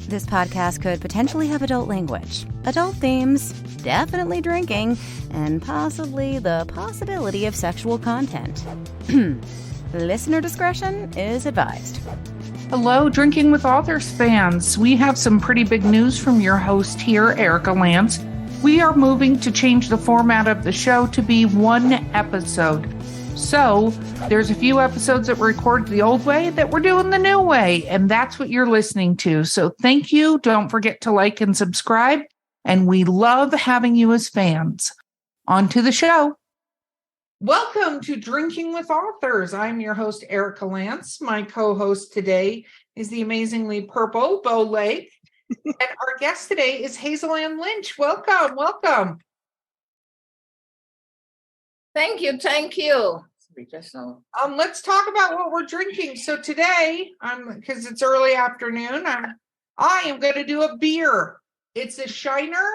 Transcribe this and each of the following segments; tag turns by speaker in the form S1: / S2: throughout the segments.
S1: This podcast could potentially have adult language, adult themes, definitely drinking, and possibly the possibility of sexual content. Listener discretion is advised.
S2: Hello, Drinking with Authors fans. We have some pretty big news from your host here, Erica Lance. We are moving to change the format of the show to be one episode. So there's a few episodes that were recorded the old way that we're doing the new way, and that's what you're listening to. So thank you. Don't forget to like and subscribe, and we love having you as fans. On to the show. Welcome to Drinking with Authors. I'm your host, Erica Lance. My co-host today is the amazingly purple Bo Lake. And our guest today is Hazel-Ann Lynch. Welcome, welcome.
S3: Thank you.
S2: Let's talk about what we're drinking. So today, because it's early afternoon, I am going to do a beer. It's a Shiner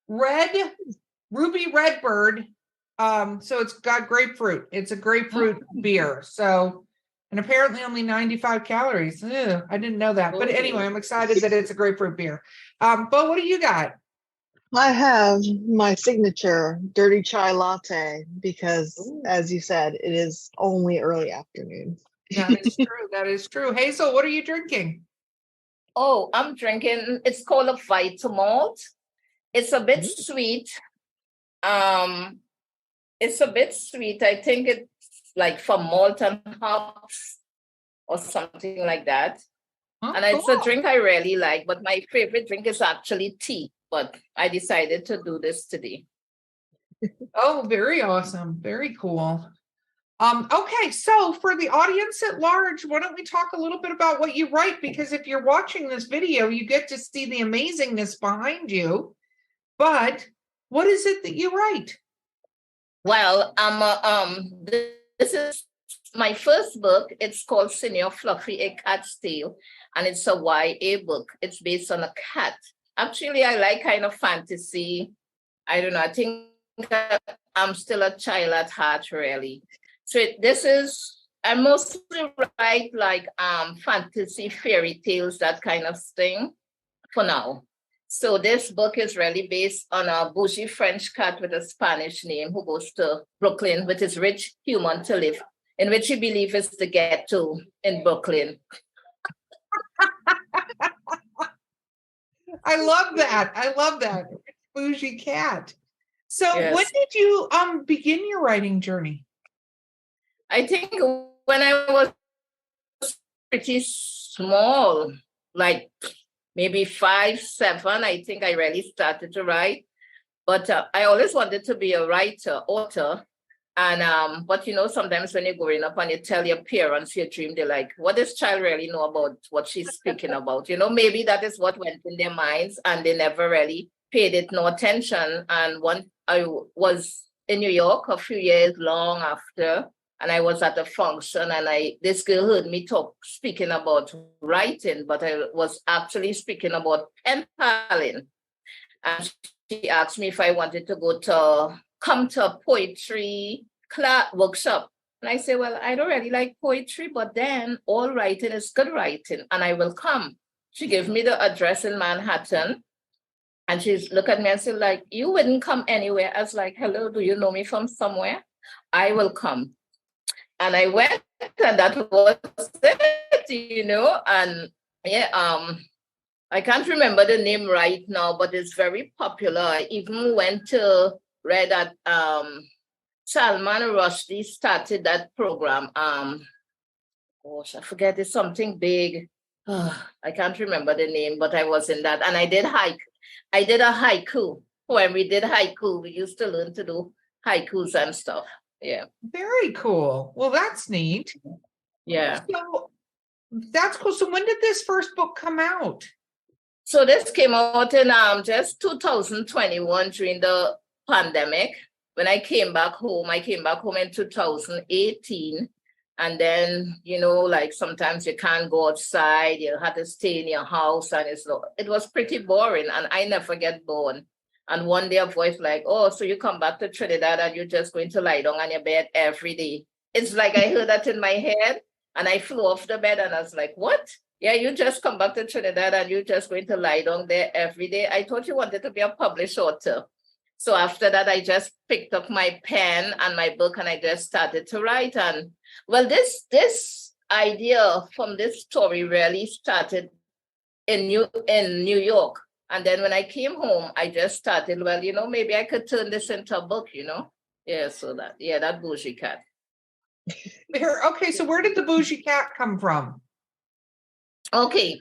S2: Ruby Redbird. So it's got grapefruit. It's a grapefruit beer. So, and apparently only 95 calories. Ugh, I didn't know that. But anyway, I'm excited that it's a grapefruit beer. But what do you got?
S4: I have my signature dirty chai latte because, as you said, it is only early afternoon.
S2: That is true. That is true. Hazel, what are you drinking?
S3: Oh, I'm drinking, it's called a Vitamalt. It's a bit sweet. It's a bit sweet. I think it's like from malt and hops or something like that.
S2: Oh,
S3: and it's a drink I really like, but my favorite drink is actually tea. But I decided to do this today.
S2: Oh, very awesome. Very cool. Okay, so for the audience at large, why don't we talk a little bit about what you write? Because if you're watching this video, you get to see the amazingness behind you. But what is it that you write?
S3: Well, this is my first book. It's called Senior Fluffy, A Cat's Tale, and it's a YA book. It's based on a cat. Actually, I like kind of fantasy. I don't know. I think I'm still a child at heart, really. So I mostly write like fantasy, fairy tales, that kind of thing for now. So this book is really based on a bougie French cat with a Spanish name who goes to Brooklyn with his rich human to live, in which he believes is the ghetto in Brooklyn.
S2: I love that. Bougie cat. So
S3: Yes.
S2: When did you begin your writing journey?
S3: I think when I was pretty small, like maybe 5, 7, I think I really started to write. But I always wanted to be a author. And but sometimes when you're growing up and you tell your parents your dream, they're like, what does child really know about what she's speaking about? Maybe that is what went in their minds and they never really paid it no attention. And I was in New York a few years long after, and I was at a function and this girl heard me speaking about writing, but I was actually speaking about pen paling. And she asked me if I wanted to come to a poetry workshop. And I said, well, I don't really like poetry, but then all writing is good writing, and I will come. She gave me the address in Manhattan, and she's looked at me and said, like, you wouldn't come anywhere. I was like, hello, do you know me from somewhere? I will come. And I went, and that was it, and yeah, I can't remember the name right now, but it's very popular. I even read that Salman Rushdie started that program. I forget, it's something big. I can't remember the name, but I was in that. And I did a haiku. When we did haiku, we used to learn to do haikus and stuff. Yeah.
S2: Very cool. Well, that's neat.
S3: Yeah.
S2: So that's cool. So when did this first book come out?
S3: So this came out in just 2021 during the pandemic. When I came back home in 2018. And then, like sometimes you can't go outside, you have to stay in your house, and it was pretty boring, and I never get bored. And one day a voice like, oh, so you come back to Trinidad and you're just going to lie down on your bed every day. It's like I heard that in my head, and I flew off the bed and I was like, what? Yeah, you just come back to Trinidad and you're just going to lie down there every day. I thought you wanted to be a published author. So after that, I just picked up my pen and my book and I just started to write. And well, this idea from this story really started in New York. And then when I came home, I just started, well, maybe I could turn this into a book, Yeah, so that bougie cat.
S2: Okay, so where did the bougie cat come from?
S3: Okay,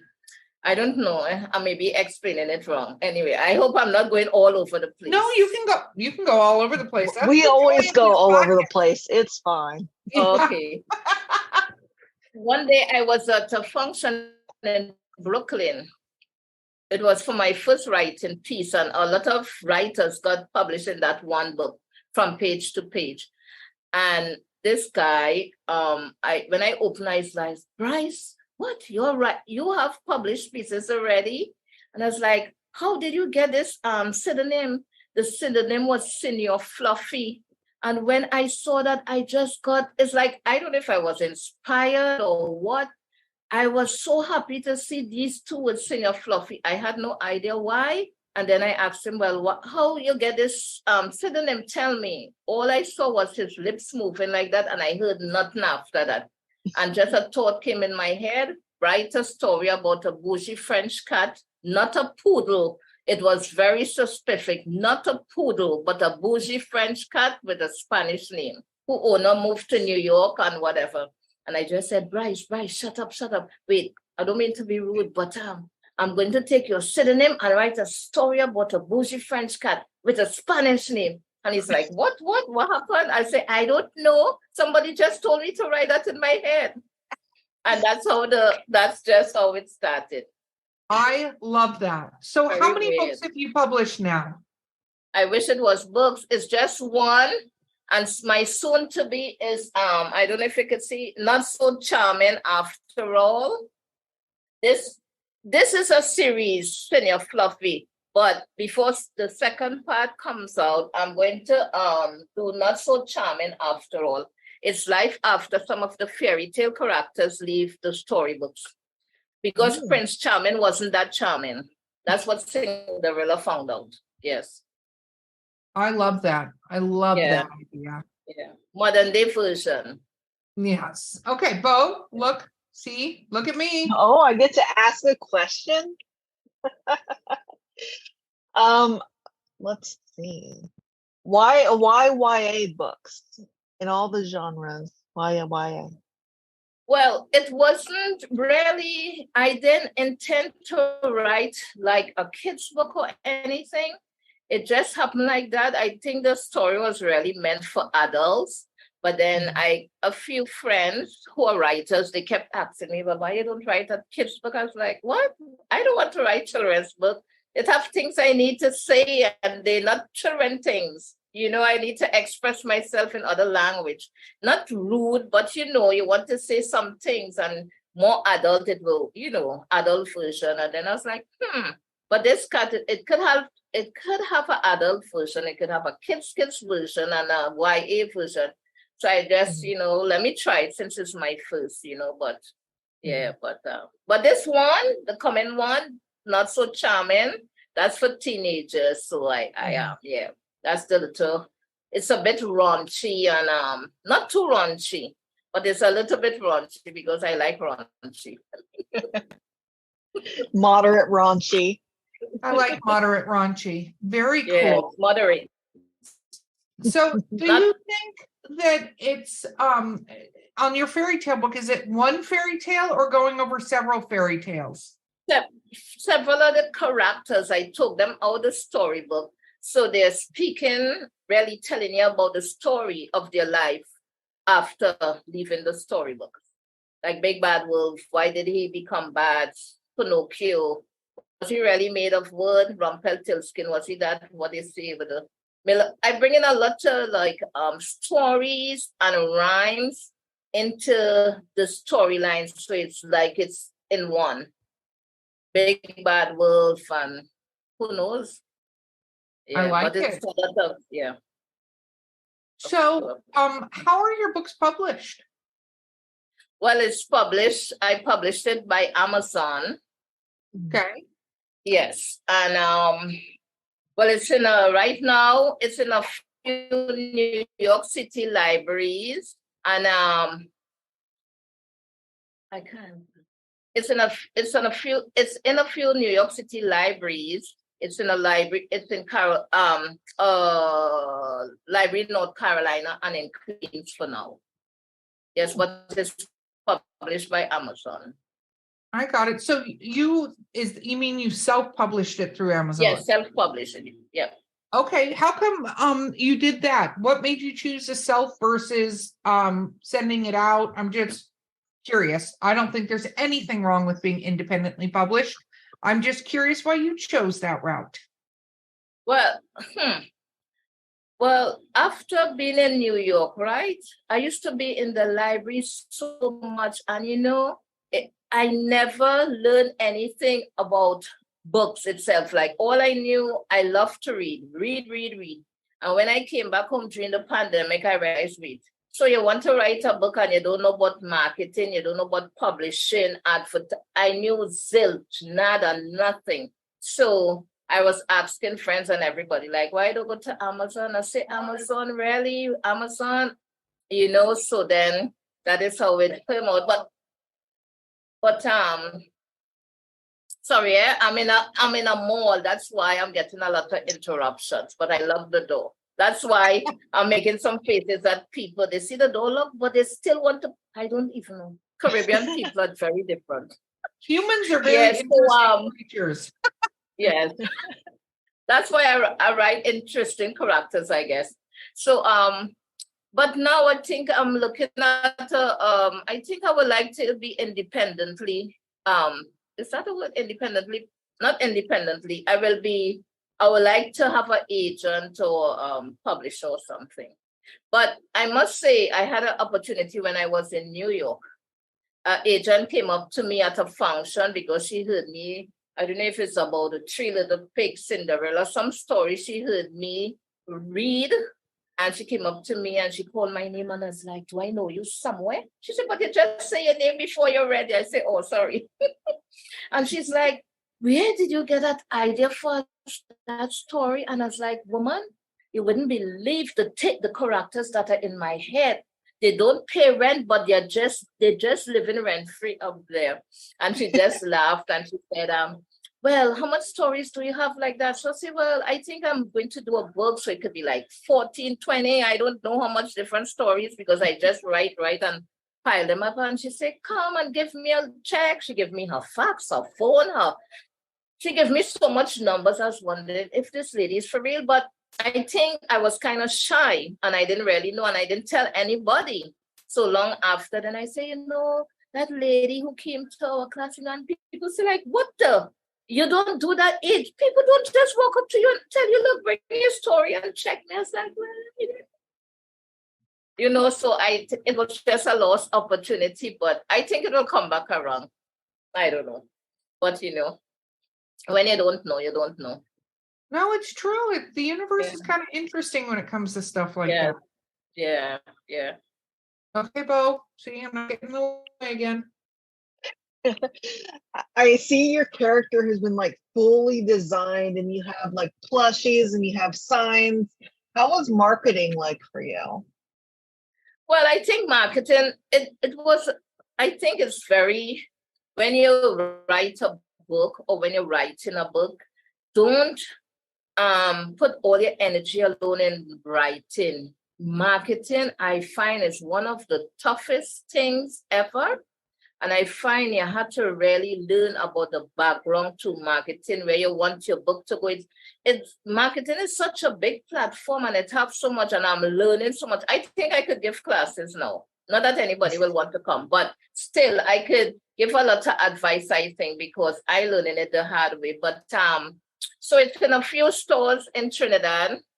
S3: I don't know. I may be explaining it wrong. Anyway, I hope I'm not going all over the place.
S2: No, you can go all over the place. That's
S4: We always go all over the place. It's fine.
S3: Okay. One day I was at a function in Brooklyn. It was for my first writing piece, and a lot of writers got published in that one book from page to page. And this guy, when I opened his eyes, Bryce, what? You're right. You have published pieces already? And I was like, how did you get this pseudonym? The pseudonym was Senior Fluffy. And when I saw that, it's like, I don't know if I was inspired or what. I was so happy to see these two with Senior Fluffy. I had no idea why. And then I asked him, well, how you get this pseudonym? Tell me. All I saw was his lips moving like that, and I heard nothing after that. And just a thought came in my head, write a story about a bougie French cat, not a poodle. It was very specific, not a poodle, but a bougie French cat with a Spanish name, who owner moved to New York and whatever. And I just said, Bryce, shut up. Wait, I don't mean to be rude, but I'm going to take your pseudonym and write a story about a bougie French cat with a Spanish name. And he's like, what happened? I say, I don't know. Somebody just told me to write that in my head. And that's just how it started.
S2: I love that. So
S3: Very
S2: how many
S3: weird.
S2: books have you published now?
S3: I wish it was books. It's just one. And my soon to be is, I don't know if you could see, Not So Charming After All. This is a series, Senior Fluffy. But before the second part comes out, I'm going to do Not So Charming After All. It's life after some of the fairy tale characters leave the storybooks. Because Prince Charming wasn't that charming. That's what Cinderella found out. Yes.
S2: I love that. I love that idea.
S3: Yeah. Modern day version.
S2: Yes. Okay, Bo, look at me.
S4: Oh, I get to ask a question. Let's see. Why YA books in all the genres? Why YA?
S3: Well, it wasn't really, I didn't intend to write like a kid's book or anything. It just happened like that. I think the story was really meant for adults. But then a few friends who are writers, they kept asking me, well, why you don't write a kid's book? I was like, what? I don't want to write children's book. It have things I need to say, and they're not children things. I need to express myself in other language. Not rude, but you want to say some things, and more adult it will, adult version. And then I was like, but this cat, it could have an adult version, it could have a kids version and a YA version. So I just, let me try it since it's my first, but but this one, the coming one, Not So Charming, that's for teenagers. So that's the little, it's a bit raunchy and not too raunchy, but it's a little bit raunchy because I like raunchy.
S4: Moderate raunchy.
S2: I like moderate raunchy. Very cool.
S3: Yeah, moderate.
S2: So do you think that it's on your fairy tale book, is it one fairy tale or going over several fairy tales?
S3: Several of the characters, I took them out of the storybook. So they're speaking, really telling you about the story of their life after leaving the storybook. Like Big Bad Wolf, why did he become bad? Pinocchio, was he really made of wood? Rumpelstiltskin, was he that? What they say with the I bring in a lot of stories and rhymes into the storylines, so it's like it's in one. Big Bad Wolf and who knows?
S2: Yeah, I like it. So, how are your books published?
S3: Well, it's published. I published it by Amazon.
S2: Okay.
S3: Yes. And well, it's in a right now, it's in a few New York City libraries. And I can't. It's in a few New York City libraries. It's in a library, it's in library in North Carolina and in Queens for now. Yes, but it's published by Amazon.
S2: I got it. So you mean you self-published it through Amazon?
S3: Yes, self-publishing. Yeah.
S2: Okay. How come you did that? What made you choose to self versus sending it out? I'm just curious. I don't think there's anything wrong with being independently published. I'm just curious why you chose that route.
S3: Well, well, after being in New York, right? I used to be in the library so much, and I never learned anything about books itself. Like all I knew, I love to read. And when I came back home during the pandemic, I realized, wait, so you want to write a book and you don't know about marketing, you don't know about publishing, I knew zilch, nada, nothing. So I was asking friends and everybody, like, why don't go to Amazon? I say, Amazon, really? Amazon? So then that is how it came out. But sorry, I'm in a mall. That's why I'm getting a lot of interruptions, but I love the door. That's why I'm making some faces at people. They see the door lock, but they still want to. I don't even know. Caribbean people are very different.
S2: Humans are very interesting creatures.
S3: Yes. That's why I write interesting characters, I guess. So, but now I think I'm looking at, I think I would like to be independently. Is that a word? Independently? Not independently. I would like to have an agent or publisher or something. But I must say, I had an opportunity when I was in New York. An agent came up to me at a function because she heard me. I don't know if it's about the Three Little Pigs, Cinderella, some story she heard me read. And she came up to me and she called my name and I was like, do I know you somewhere? She said, but you just say your name before you're ready. I said, oh, sorry. And she's like, where did you get that idea for that story? And I was like, woman, you wouldn't believe the characters that are in my head. They don't pay rent, but they're just living rent-free up there. And she just laughed and she said, well, how much stories do you have like that? So I said, well, I think I'm going to do a book. So it could be like 14, 20. I don't know how much different stories because I just write and pile them up. And she said, come and give me a check. She gave me her fax, her phone, she gave me so much numbers. I was wondering if this lady is for real. But I think I was kind of shy and I didn't really know and I didn't tell anybody. So long after, then I say, that lady who came to our class and people say like, what the? You don't do that age. People don't just walk up to you and tell you, look, bring me a story and check me. I was like, well, so it was just a lost opportunity, but I think it will come back around. I don't know. But, when you don't know, you don't know.
S2: No, it's true. The universe is kind of interesting when it comes to stuff like that.
S3: Yeah.
S2: Okay, Bo. See, I'm not getting in the way again.
S4: I see your character has been like fully designed and you have like plushies and you have signs. How was marketing like for you?
S3: Well, I think marketing, I think it's very, when you write a book or when you're writing a book, don't put all your energy alone in writing. Marketing, I find, is one of the toughest things ever. And I find you have to really learn about the background to marketing, where you want your book to go. Marketing is such a big platform and it helps so much and I'm learning so much. I think I could give classes now. Not that anybody will want to come, but still I could give a lot of advice, I think, because I learned it the hard way. But so it's in a few stores in Trinidad.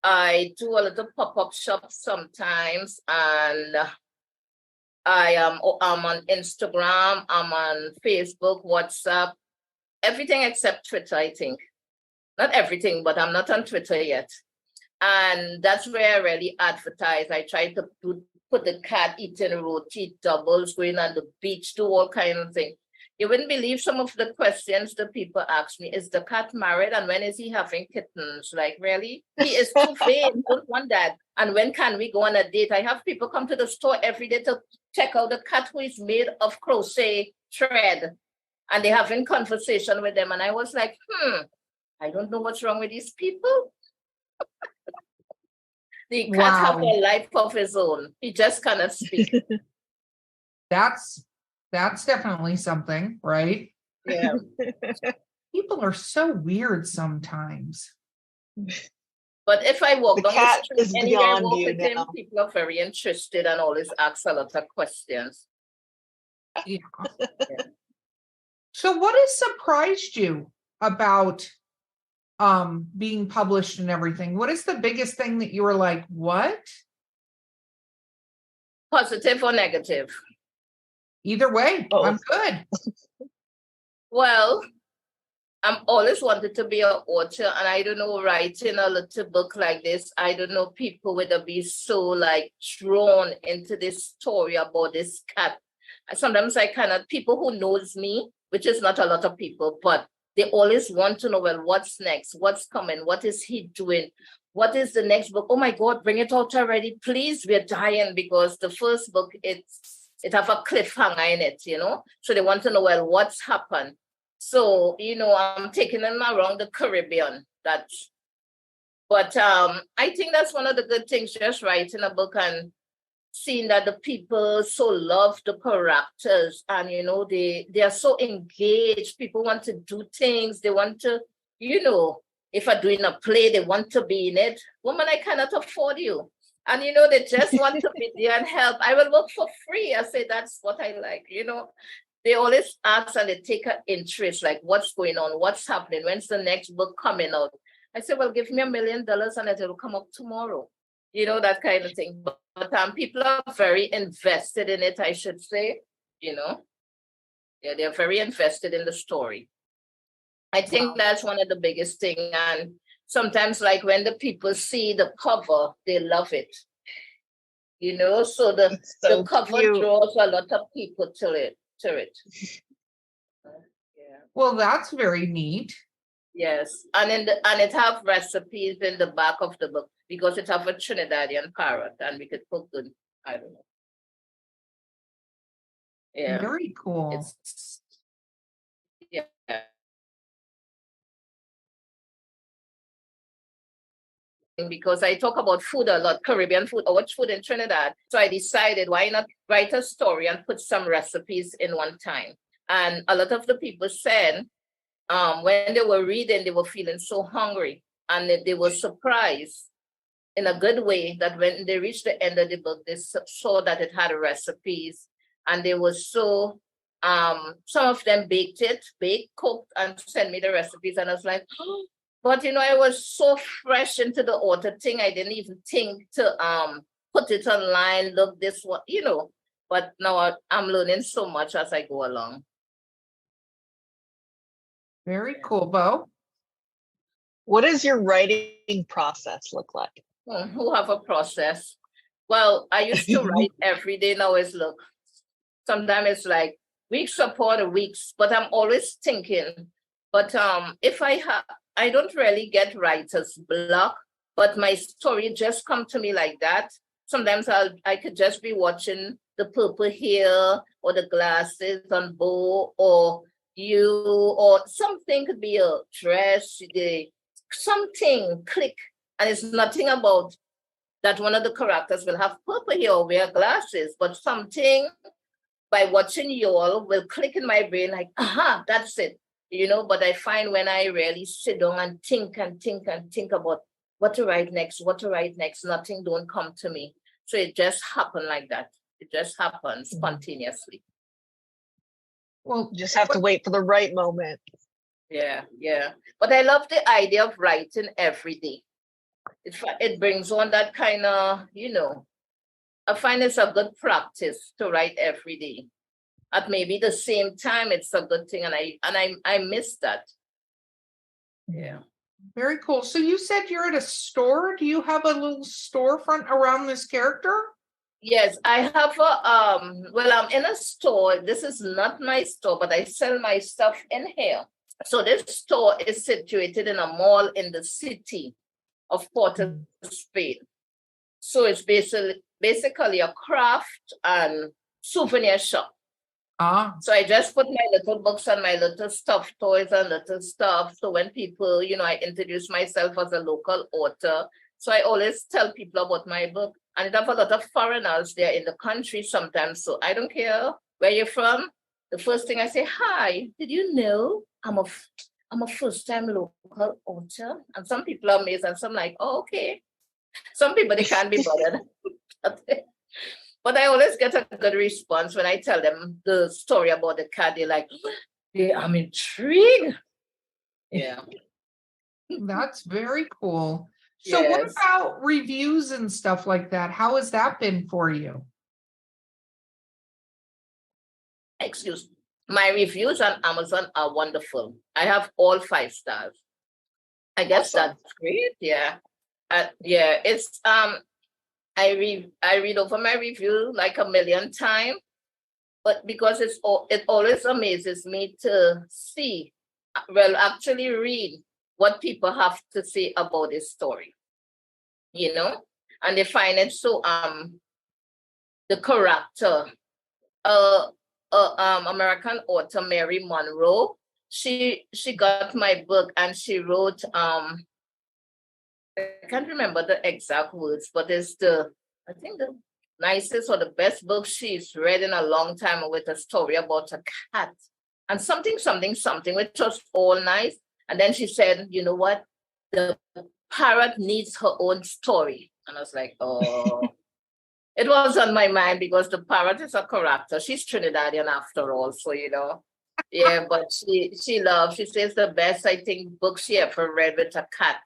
S3: I do a little pop-up shop sometimes, and I'm on Instagram, I'm on Facebook, WhatsApp, everything except Twitter, I think. Not everything, but I'm not on Twitter yet. And that's where I really advertise. I try to put the cat eating roti, doubles, going on the beach, do all kinds of things. You wouldn't believe some of the questions the people ask me. Is the cat married? And when is he having kittens? Like, really? He is too vain. Don't want that. And when can we go on a date? I have people come to the store every day to check out the cat who is made of crochet thread. And they're having conversation with them. And I was like, I don't know what's wrong with these people. The cat have a life of his own. He just cannot speak.
S2: That's definitely something, right?
S3: Yeah.
S2: People are so weird sometimes.
S3: But if I walk down the street anywhere, I walk with him, people are very interested and always ask a lot of questions.
S2: Yeah. So what has surprised you about being published and everything? What is the biggest thing that you were like, what?
S3: Positive or negative?
S2: Either way, I'm good.
S3: Well, I'm always wanted to be an author, and I don't know, writing a little book like this, I don't know, people would be so like drawn into this story about this cat. Sometimes I cannot, people who knows me, which is not a lot of people, but they always want to know, well, what's next? What's coming? What is he doing? What is the next book? Oh my God, bring it out already, please. We're dying, because the first book, it have a cliffhanger in it, So they want to know, well, what's happened? So, I'm taking them around the Caribbean. But I think that's one of the good things, just writing a book and seeing that the people so love the characters, and they are so engaged. People want to do things. They want to, if I'm doing a play, they want to be in it. Woman, I cannot afford you. And they just want to be there and help. I will work for free. I say that's what I like. They always ask and they take an interest, like what's going on, what's happening, when's the next book coming out? I say, well, give me $1 million and it will come up tomorrow. That kind of thing. But people are very invested in it, I should say. Yeah, they're very invested in the story. I think that's one of the biggest things. And sometimes, like when the people see the cover, they love it. So the cover draws a lot of people to it. Yeah.
S2: Well, that's very neat.
S3: Yes, and it have recipes in the back of the book, because it have a Trinidadian parrot, and we could cook good. I don't know. Yeah,
S2: very cool.
S3: Yeah. Because I talk about food a lot, Caribbean food, or what's food in Trinidad. So I decided, why not write a story and put some recipes in one time? And a lot of the people said, when they were reading, they were feeling so hungry, and they were surprised in a good way that when they reached the end of the book, they saw that it had recipes, and they were so, some of them baked, cooked, and sent me the recipes. And I was like, oh. But, I was so fresh into the author thing. I didn't even think to put it online, look this one, but now I'm learning so much as I go along.
S2: Very cool, Bo.
S4: What does your writing process look like?
S3: Who have a process? Well, I used to write every day. Now it's look. Sometimes it's like weeks upon weeks, but I'm always thinking. But if I don't really get writer's block, but my story just come to me like that. Sometimes I could just be watching the purple hair or the glasses on Bo or you, or something could be a dress, something click, and it's nothing about that one of the characters will have purple hair or wear glasses, but something by watching you all will click in my brain like, aha, that's it. But I find when I really sit down and think about what to write next, nothing don't come to me. So it just happened like that. It just happens spontaneously.
S4: Well, you just have to wait for the right moment.
S3: Yeah. But I love the idea of writing every day. It brings on that kind of, I find it's a good practice to write every day. At maybe the same time, it's a good thing, and I miss that. Yeah.
S2: Very cool. So you said you're at a store. Do you have a little storefront around this character?
S3: Yes, I have well, I'm in a store. This is not my store, but I sell my stuff in here. So this store is situated in a mall in the city of Port of Spain. So it's basically a craft and souvenir shop. So I just put my little books and my little stuffed toys and little stuff. So when people, I introduce myself as a local author. So I always tell people about my book. And I have a lot of foreigners there in the country sometimes. So I don't care where you're from. The first thing I say, hi, did you know I'm a first-time local author? And some people are amazed and some like, oh, okay. Some people, they can't be bothered. But I always get a good response when I tell them the story about the cat. They're like, I'm intrigued. Yeah.
S2: That's very cool. So what about reviews and stuff like that? How has that been for you?
S3: Excuse me. My reviews on Amazon are wonderful. I have all 5 stars. I guess that's great. Yeah. It's I read over my review like a million times, but because it always amazes me to actually read what people have to say about this story, and they find it so the character, American author Mary Monroe, she got my book and she wrote I can't remember the exact words, but it's I think the nicest or the best book she's read in a long time, with a story about a cat and something, which was all nice. And then she said, you know what? The parrot needs her own story. And I was like, oh, it was on my mind because the parrot is a character. She's Trinidadian after all. So, yeah, but she says the best, I think, book she ever read with a cat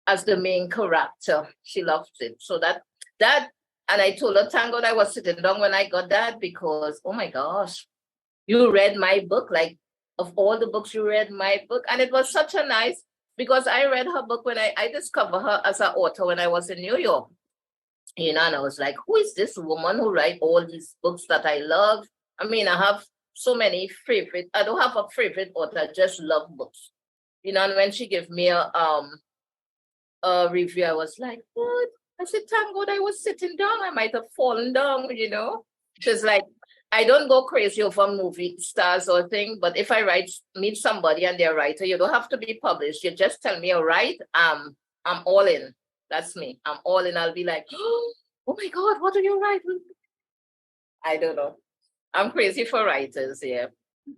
S3: as the main character. She loves it. So that, and I told her, thank God I was sitting down when I got that, because, oh my gosh, you read my book, like of all the books you read my book. And it was such a nice, because I read her book when I discovered her as an author when I was in New York, and I was like, who is this woman who writes all these books that I love? I mean, I have so many favorite, I don't have a favorite author, I just love books, and when she gave me a review, I was like, what? I said, thank God I was sitting down. I might have fallen down, She's like, I don't go crazy over movie stars or thing, but if I meet somebody and they're a writer, you don't have to be published. You just tell me, all right, I'm all in. That's me. I'm all in. I'll be like, oh my God, what do you write? I don't know. I'm crazy for writers, yeah.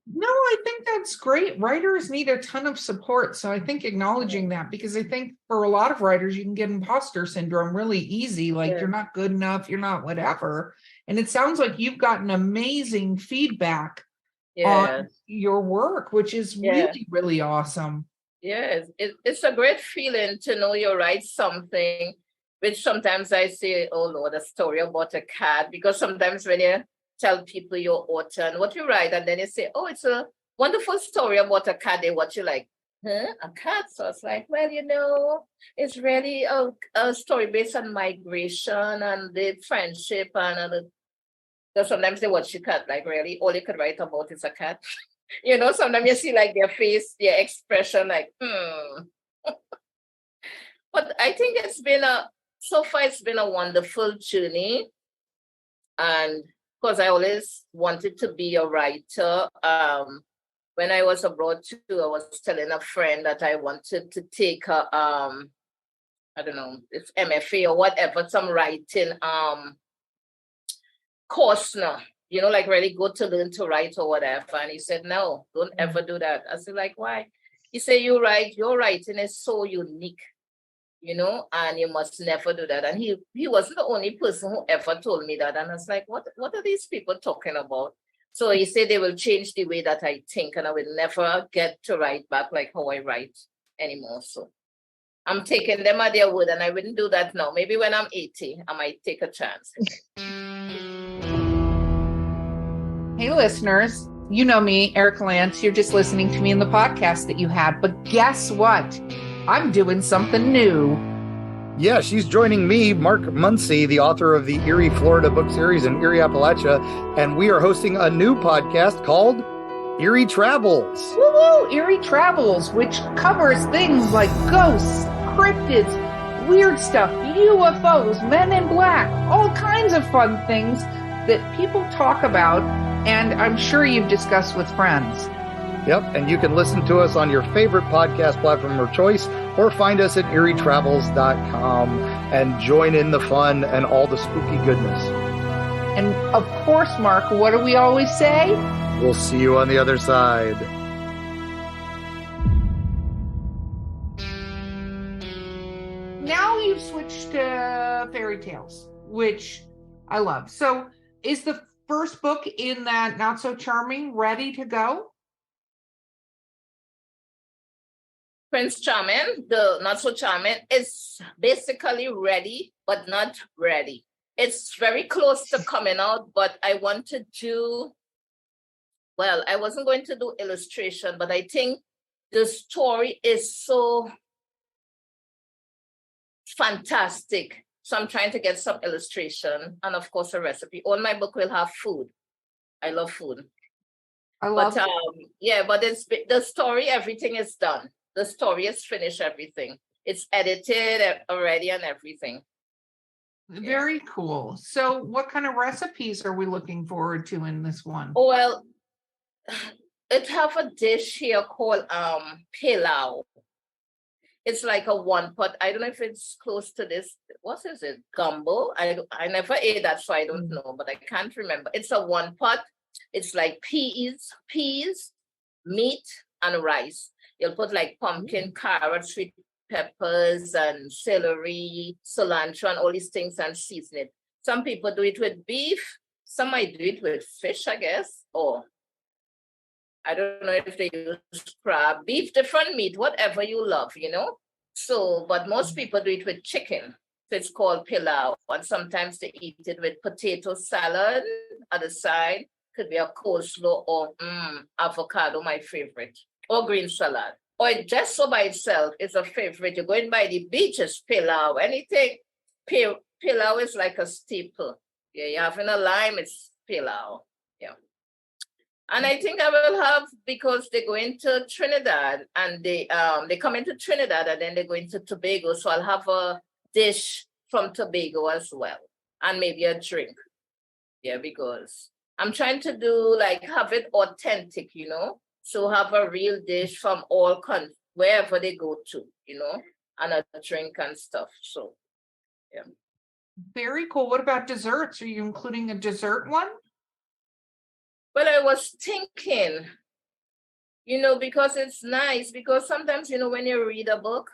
S2: No, I think that's great. Writers need a ton of support. So I think acknowledging that, because I think for a lot of writers, you can get imposter syndrome really easy. Like you're not good enough, you're not whatever. And it sounds like you've gotten amazing feedback on your work, which is really, really awesome.
S3: Yes, it's a great feeling to know you write something, which sometimes I say, oh Lord, a story about a cat, because sometimes when you tell people your author and what you write, and then you say, oh, it's a wonderful story about a cat, they watch you like, huh, a cat? So it's like, well, it's really a story based on migration and the friendship and so sometimes they watch the cat, like really, all you could write about is a cat. Sometimes you see like their face, their expression, like, But I think so far it's been a wonderful journey. And because I always wanted to be a writer. When I was abroad too, I was telling a friend that I wanted to take a, I don't know, it's MFA or whatever, some writing course now, like really go to learn to write or whatever. And he said, no, don't ever do that. I said, like, why? He said, your writing is so unique, and you must never do that. And he wasn't the only person who ever told me that. And I was like, what are these people talking about? So he said they will change the way that I think, and I will never get to write back like how I write anymore. So I'm taking them at their word, and I wouldn't do that now. Maybe when I'm 80, I might take a chance.
S2: Hey, listeners, you know me, Erica Lance. You're just listening to me in the podcast that you had. But guess what? I'm doing something new.
S5: Yeah, she's joining me, Mark Muncy, the author of the Erie, Florida book series in Erie, Appalachia, and we are hosting a new podcast called Erie Travels.
S2: Woo-woo! Erie Travels, which covers things like ghosts, cryptids, weird stuff, UFOs, men in black, all kinds of fun things that people talk about, and I'm sure you've discussed with friends.
S5: Yep, and you can listen to us on your favorite podcast platform of choice, or find us at erietravels.com and join in the fun and all the spooky goodness.
S2: And of course, Mark, what do we always say?
S5: We'll see you on the other side.
S2: Now you've switched to fairy tales, which I love. So is the first book in that Not So Charming ready to go?
S3: Prince Charming, the Not So Charming, is basically ready, but not ready. It's very close to coming out, but I want to do, well, I wasn't going to do illustration, but I think the story is so fantastic. So I'm trying to get some illustration and, of course, a recipe. All my book will have food. I love food.
S2: I love
S3: But but it's the story, everything is done. The story is finished, everything. It's edited already and everything.
S2: Very cool. So what kind of recipes are we looking forward to in this one?
S3: Well, it have a dish here called pilau. It's like a one pot. I don't know if it's close to this. What is it? Gumbo? I never ate that, so I don't know, but I can't remember. It's a one pot. It's like peas, meat, and rice. You'll put like pumpkin, carrots, sweet peppers, and celery, cilantro, and all these things and season it. Some people do it with beef. Some might do it with fish, I guess. Or I don't know if they use crab, beef, different meat, whatever you love, So, but most people do it with chicken. So it's called pilau. And sometimes they eat it with potato salad at the side. Could be a coleslaw or avocado, my favorite. Or green salad, or just so by itself is a favorite. You're going by the beach, it's pilau. Anything, pilau is like a staple. Yeah, you're having a lime, it's pilau. Yeah. And I think I will have, because they go into Trinidad and they come into Trinidad and then they go into Tobago. So I'll have a dish from Tobago as well. And maybe a drink. Yeah, because I'm trying to do have it authentic, So have a real dish from all countries, wherever they go to, and a drink and stuff. So, yeah.
S2: Very cool. What about desserts? Are you including a dessert one?
S3: Well, I was thinking, because it's nice, because sometimes, when you read a book,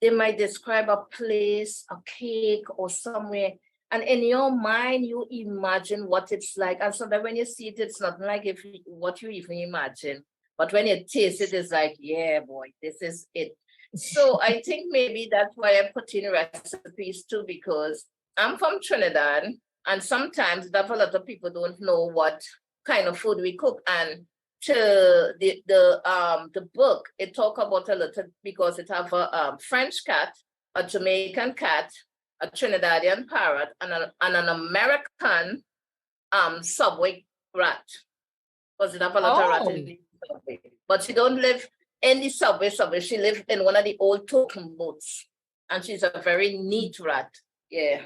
S3: they might describe a place, a cake, or somewhere. And in your mind, you imagine what it's like. And sometimes when you see it, it's not like what you even imagine. But when you taste it, it's like, yeah, boy, this is it. So I think maybe that's why I put in recipes too, because I'm from Trinidad, and sometimes a lot of people don't know what kind of food we cook. And to the book, it talk about a little, because it have a French cat, a Jamaican cat, a Trinidadian parrot, and an American subway rat. Because it have a lot of rats in the subway. But she don't live in the subway. She lives in one of the old token boats. And she's a very neat rat. Yeah.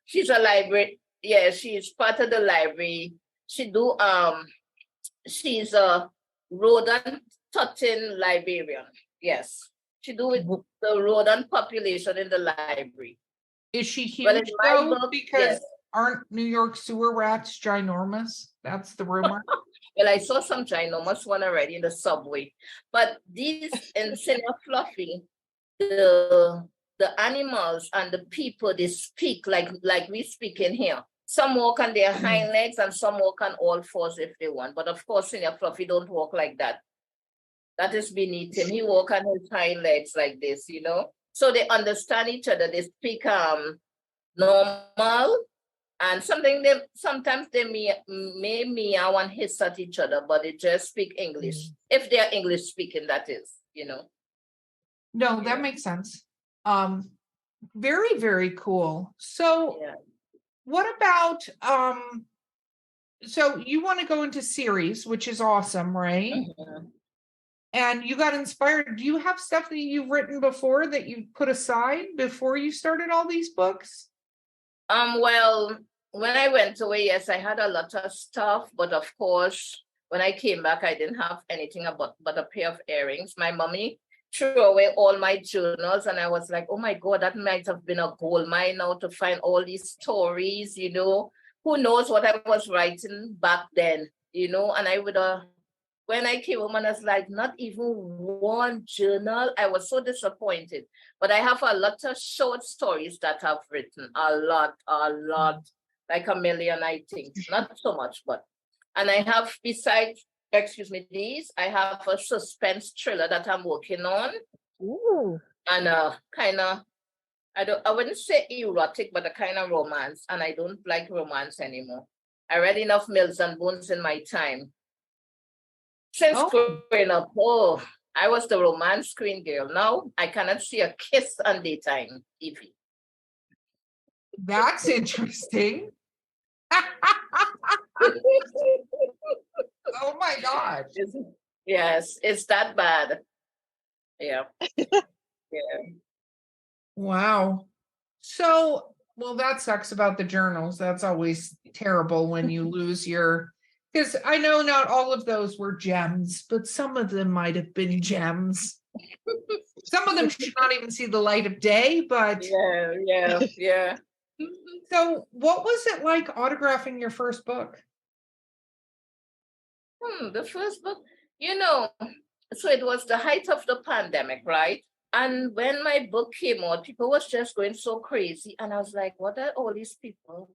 S3: She's a library. Yeah, she's part of the library. She's a rodent tutting librarian. Yes. She do with the rodent population in the library.
S2: Is she huge
S3: Well,
S2: though? Because aren't New York sewer rats ginormous? That's the rumor.
S3: Well, I saw some ginormous one already in the subway. But these in Senior Fluffy, the animals and the people, they speak like we speak in here. Some walk on their hind legs and some walk on all fours if they want. But of course, Senior Fluffy don't walk like that. That is beneath him. He walk on his hind legs like this, So they understand each other. They speak normal. And sometimes they may meow and hiss at each other, but they just speak English. If they are English speaking, that is,
S2: No, that makes sense. Very, very cool. So what about so you want to go into series, which is awesome, right?
S3: Mhm.
S2: And you got inspired. Do you have stuff that you've written before that you put aside before you started all these books?
S3: Well, when I went away, yes, I had a lot of stuff, but of course, when I came back, I didn't have anything but a pair of earrings. My mommy threw away all my journals, and I was like, oh my God, that might have been a gold mine now to find all these stories, you know. Who knows what I was writing back then, you know, and I would when I came home and I was like, not even one journal. I was so disappointed. But I have a lot of short stories that I've written. A lot, like a million, I think. Not so much, but. And I have, besides, these, I have a suspense thriller that I'm working on.
S4: Ooh.
S3: And kind of, I wouldn't say erotic, but a kind of romance. And I don't like romance anymore. I read enough Mills and Bones in my time. Since growing up, I was the romance screen girl. Now I cannot see a kiss on daytime TV.
S2: That's interesting. Oh my God.
S3: Yes, it's that bad. Yeah.
S2: Wow. So, well, that sucks about the journals. That's always terrible when you lose your, because I know not all of those were gems, but some of them might have been gems. Some of them should not even see the light of day, but.
S3: Yeah.
S2: So what was it like autographing your first book?
S3: The first book, you know, so it was the height of the pandemic, right? And when my book came out, people was just going so crazy. And I was like, what are all these people?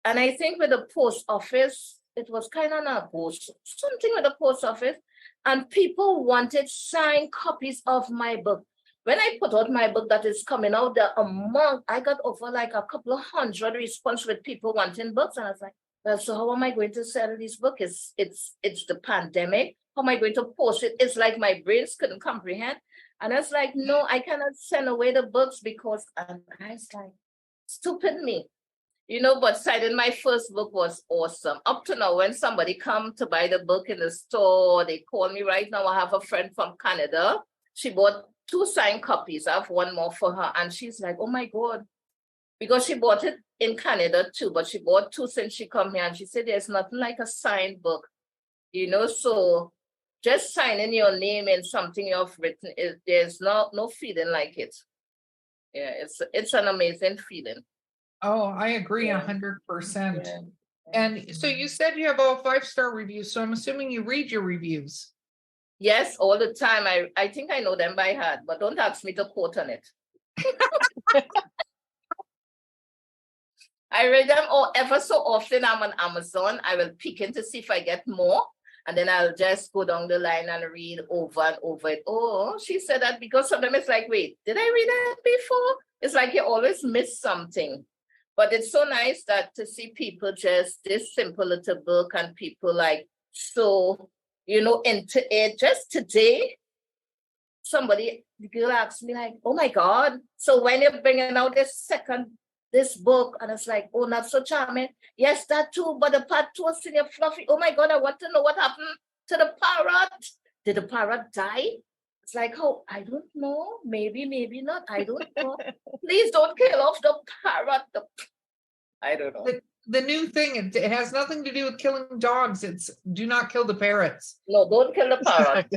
S3: And I think with the post office, it was kind of a post, something with the post office. And people wanted signed copies of my book. When I put out my book that is coming out, I got over like a couple of hundred response with people wanting books. And I was like, well, so how am I going to sell this book? It's the pandemic. How am I going to post it? It's like my brains couldn't comprehend. And I was like, no, I cannot send away the books because I was like, stupid me. You know, but signing my first book was awesome. Up to now, when somebody come to buy the book in the store, they call me right now. I have a friend from Canada. She bought 2 signed copies. I have one more for her. And she's like, oh my God. Because she bought it in Canada too, but she bought 2 since she come here. And she said, there's nothing like a signed book. You know, so just signing your name in something you've written, there's no feeling like it. Yeah, it's an amazing feeling.
S2: Oh, I agree 100%. Yeah. And so you said you have all 5-star reviews, so I'm assuming you read your reviews.
S3: Yes, all the time. I think I know them by heart, but don't ask me to quote on it. I read them ever so often. I'm on Amazon. I will peek in to see if I get more. And then I'll just go down the line and read over and over it. Oh, she said that, because sometimes it's like, wait, did I read that before? It's like you always miss something. But it's so nice that to see people just this simple little book and people like so, you know, into it. Just today, the girl asked me like, oh my God, so when you're bringing out this book, and it's like, oh, not so charming. Yes, that too, but the part 2 was in your fluffy. Oh my God, I want to know what happened to the parrot. Did the parrot die? It's like, oh, I don't know. Maybe not. I don't know. Please don't kill off the parrot. I don't know.
S2: The new thing, it has nothing to do with killing dogs. It's do not kill the parrots.
S3: No, don't kill the parrot.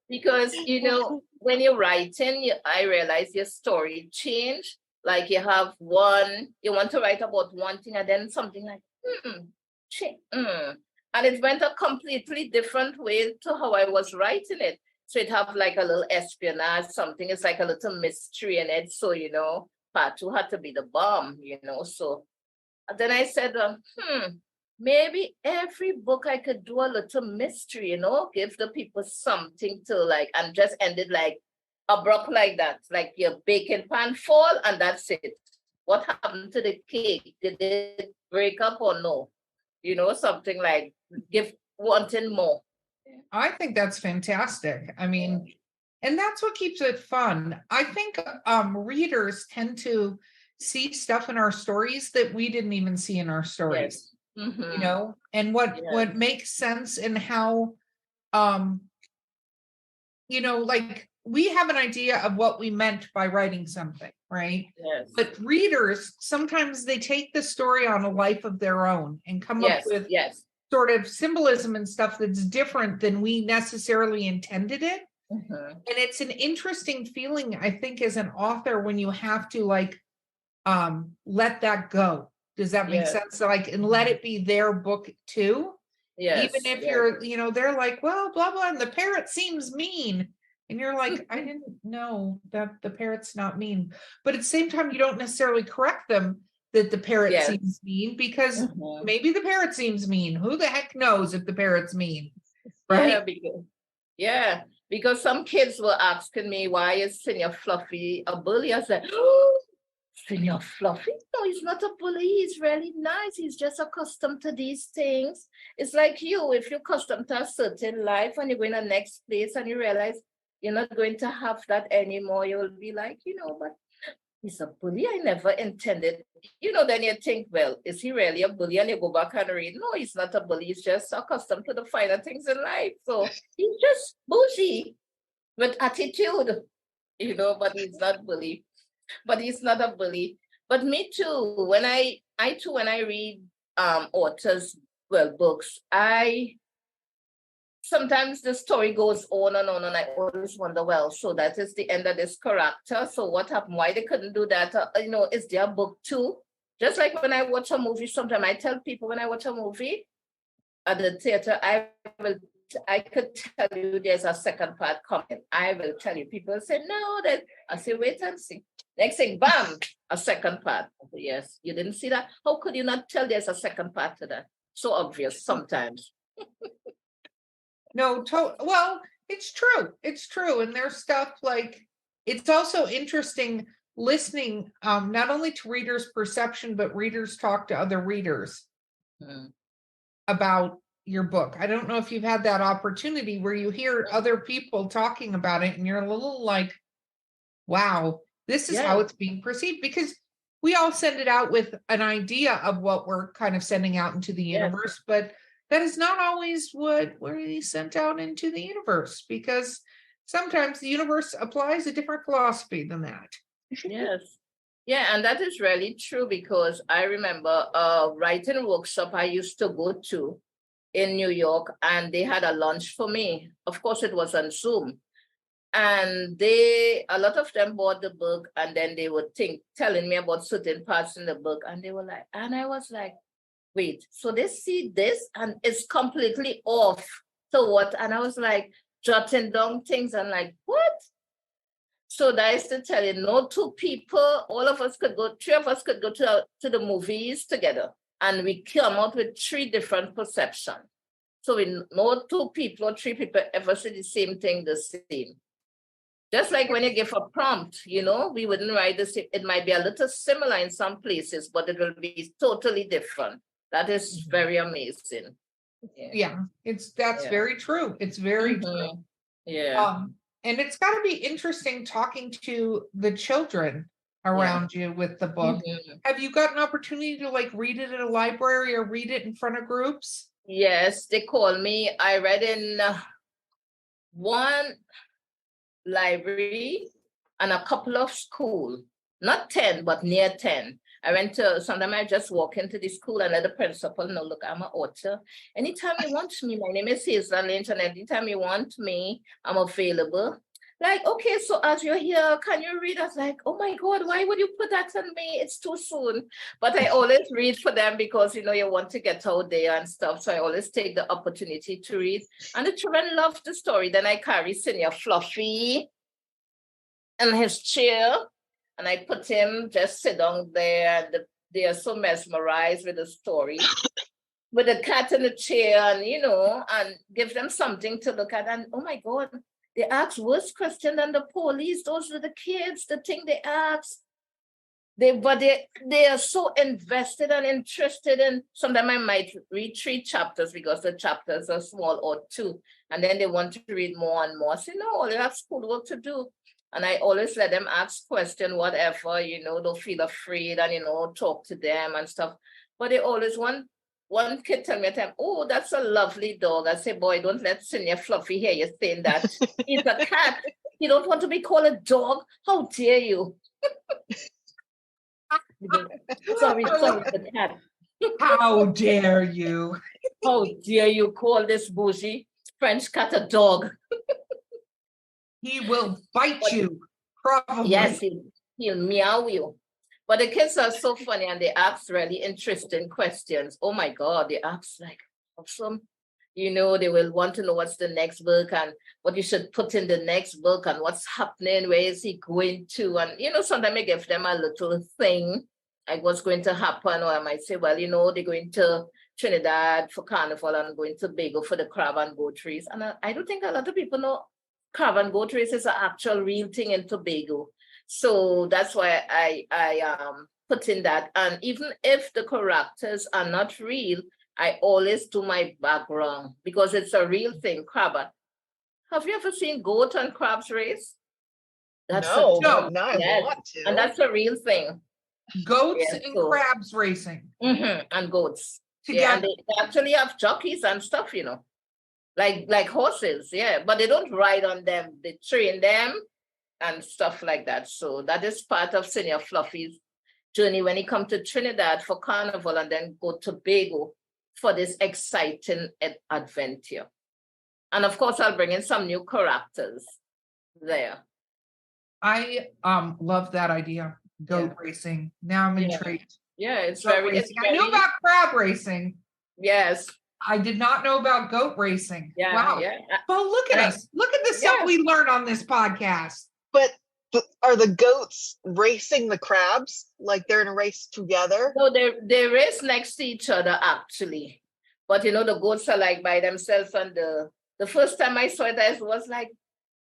S3: Because, you know, when you're writing, I realize your story change. Like you have you want to write about one thing and then something like, and it went a completely different way to how I was writing it. So it have like a little espionage, something. It's like a little mystery in it. So, you know, part 2 had to be the bomb, you know. So then I said, maybe every book I could do a little mystery, you know, give the people something to like, and just end it like abrupt like that, like your baking pan fall and that's it. What happened to the cake? Did it break up or no? You know, something like give wanting more.
S2: I think that's fantastic. I mean, And that's what keeps it fun. I think readers tend to see stuff in our stories that we didn't even see in our stories.
S3: Yes. Mm-hmm.
S2: You know, and what makes sense and how you know, like we have an idea of what we meant by writing something, right?
S3: Yes.
S2: But readers, sometimes they take the story on a life of their own and come up with sort of symbolism and stuff that's different than we necessarily intended it.
S3: Mm-hmm.
S2: And it's an interesting feeling, I think, as an author when you have to like let that go. Does that make sense? So like, and let it be their book too. Yes. Even if you're, you know, they're like, well, blah, blah, and the parrot seems mean. And you're like, I didn't know that the parrot's not mean. But at the same time, you don't necessarily correct them that the parrot seems mean, because maybe the parrot seems mean. Who the heck knows if the parrot's mean? Right?
S3: Yeah, because some kids were asking me, why is Senior Fluffy a bully? I said, oh, Senior Fluffy? No, he's not a bully. He's really nice. He's just accustomed to these things. It's like you, if you're accustomed to a certain life and you go in the next place and you realize you're not going to have that anymore, you'll be like, you know, but he's a bully. I never intended. You know, then you think, well, is he really a bully? And you go back and read. No, he's not a bully. He's just accustomed to the finer things in life. So he's just bougie with attitude, you know, but he's not bully. But he's not a bully. But me too. When I read authors' books, sometimes the story goes on and on, and I always wonder, well, so that is the end of this character. So what happened? Why they couldn't do that? You know, is there a book too? Just like when I watch a movie, sometimes I tell people when I watch a movie at the theater, I could tell you there's a second part coming. I will tell you. People say, no, that I say, wait and see. Next thing, bam, a second part. Yes, you didn't see that? How could you not tell there's a second part to that? So obvious sometimes.
S2: No, well, it's true. It's true. And there's stuff like, it's also interesting listening, not only to readers' perception, but readers talk to other readers about your book. I don't know if you've had that opportunity where you hear other people talking about it and you're a little like, wow, this is how it's being perceived, because we all send it out with an idea of what we're kind of sending out into the universe, but that is not always what we sent out into the universe, because sometimes the universe applies a different philosophy than that.
S3: Yes. Yeah, and that is really true, because I remember a writing workshop I used to go to in New York, and they had a lunch for me. Of course, it was on Zoom. And a lot of them bought the book, and then they would telling me about certain parts in the book, and they were like, and I was like, wait, so they see this and it's completely off to what? And I was like jotting down things and like, what? So that is to tell you, no two people, all of us could go, three of us could go to the movies together, and we come out with three different perceptions. So no two people or three people ever say the same thing the same. Just like when you give a prompt, you know, we wouldn't write the same. It might be a little similar in some places, but it will be totally different. That is very amazing.
S2: Yeah, that's very true. It's very true.
S3: Yeah.
S2: And it's got to be interesting talking to the children around you with the book. Have you got an opportunity to like read it at a library or read it in front of groups?
S3: Yes, they call me. I read in one library and a couple of schools, not 10, but near 10. I went to, sometimes I just walk into the school and let the principal know, look, I'm an author. Anytime you want me, my name is Hazel-Ann Lynch, and anytime you want me, I'm available. Like, okay, so as you're here, can you read? I was like, oh my God, why would you put that on me? It's too soon. But I always read for them because, you know, you want to get out there and stuff. So I always take the opportunity to read. And the children love the story. Then I carry Senior Fluffy in his chair. And I put him just sit down there, and they are so mesmerized with the story, with the cat in the chair, and you know, and give them something to look at. And oh my God, they ask worse questions than the police. Those were the kids. The thing they ask, They are so invested and interested in. Sometimes I might read 3 chapters because the chapters are small, or 2, and then they want to read more and more. I say, no, they have schoolwork to do. And I always let them ask questions, whatever, don't feel afraid, and, talk to them and stuff. But they always one kid tell me at a time, oh, that's a lovely dog. I say, boy, don't let Senior Fluffy hear you saying that. He's a cat. You don't want to be called a dog? How dare you? sorry, the cat.
S2: How dare you?
S3: How dare you call this bougie French cat a dog?
S2: He will bite you, probably.
S3: Yes, he'll meow you. But the kids are so funny, and they ask really interesting questions. Oh my God, they ask like awesome. They will want to know what's the next book and what you should put in the next book and what's happening, where is he going to? And, sometimes I give them a little thing, like what's going to happen. Or I might say, well, they're going to Trinidad for Carnival and going to Tobago for the crab and goat race. And I don't think a lot of people know crab and goat race is an actual real thing in Tobago. So that's why I put in that. And even if the characters are not real, I always do my background because it's a real thing. Crab. Have you ever seen goat and crabs race?
S4: No, I want to.
S3: And that's a real thing.
S2: Goats and crabs racing.
S3: Mm-hmm, and goats.
S2: Together.
S3: Yeah, and they actually have jockeys and stuff, like horses. Yeah, but they don't ride on them. They train them and stuff like that. So that is part of Senior Fluffy's journey when he come to Trinidad for Carnival and then go to Tobago for this exciting adventure. And of course, I'll bring in some new characters there.
S2: I love that idea. Goat racing. Now I'm intrigued.
S3: Yeah, it's
S2: goat
S3: very,
S2: racing. I knew about crab racing.
S3: Yes.
S2: I did not know about goat racing.
S3: Yeah.
S2: Wow.
S3: Yeah.
S2: Well, look at us. Look at the stuff we learn on this podcast.
S4: But are the goats racing the crabs? Like they're in a race together?
S3: No, they race next to each other, actually. But, the goats are like by themselves. And the first time I saw it, I was like,